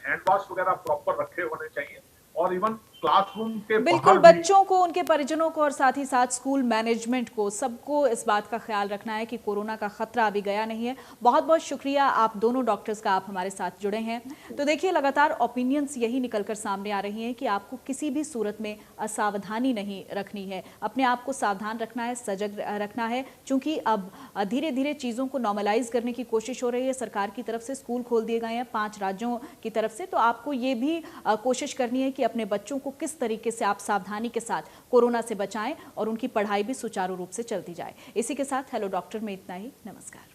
S5: हैंड वॉश वगैरह प्रॉपर रखे होने चाहिए। और इवन क्लासरूम के
S1: बिल्कुल बच्चों को, उनके परिजनों को और साथ ही साथ स्कूल मैनेजमेंट को, सबको इस बात का ख्याल रखना है कि कोरोना का खतरा अभी गया नहीं है। बहुत बहुत शुक्रिया आप दोनों डॉक्टर्स का, आप हमारे साथ जुड़े हैं। तो देखिए, लगातार ओपिनियंस यही निकलकर सामने आ रही हैं कि आपको किसी भी सूरत में असावधानी नहीं रखनी है, अपने आप को सावधान रखना है, सजग रखना है। चूंकि अब धीरे धीरे चीज़ों को नॉर्मलाइज करने की कोशिश हो रही है सरकार की तरफ से, स्कूल खोल दिए गए हैं 5 राज्यों की तरफ से, तो आपको ये भी कोशिश करनी है कि अपने बच्चों को किस तरीके से आप सावधानी के साथ कोरोना से बचाएं और उनकी पढ़ाई भी सुचारू रूप से चलती जाए। इसी के साथ हेलो डॉक्टर में इतना ही। नमस्कार।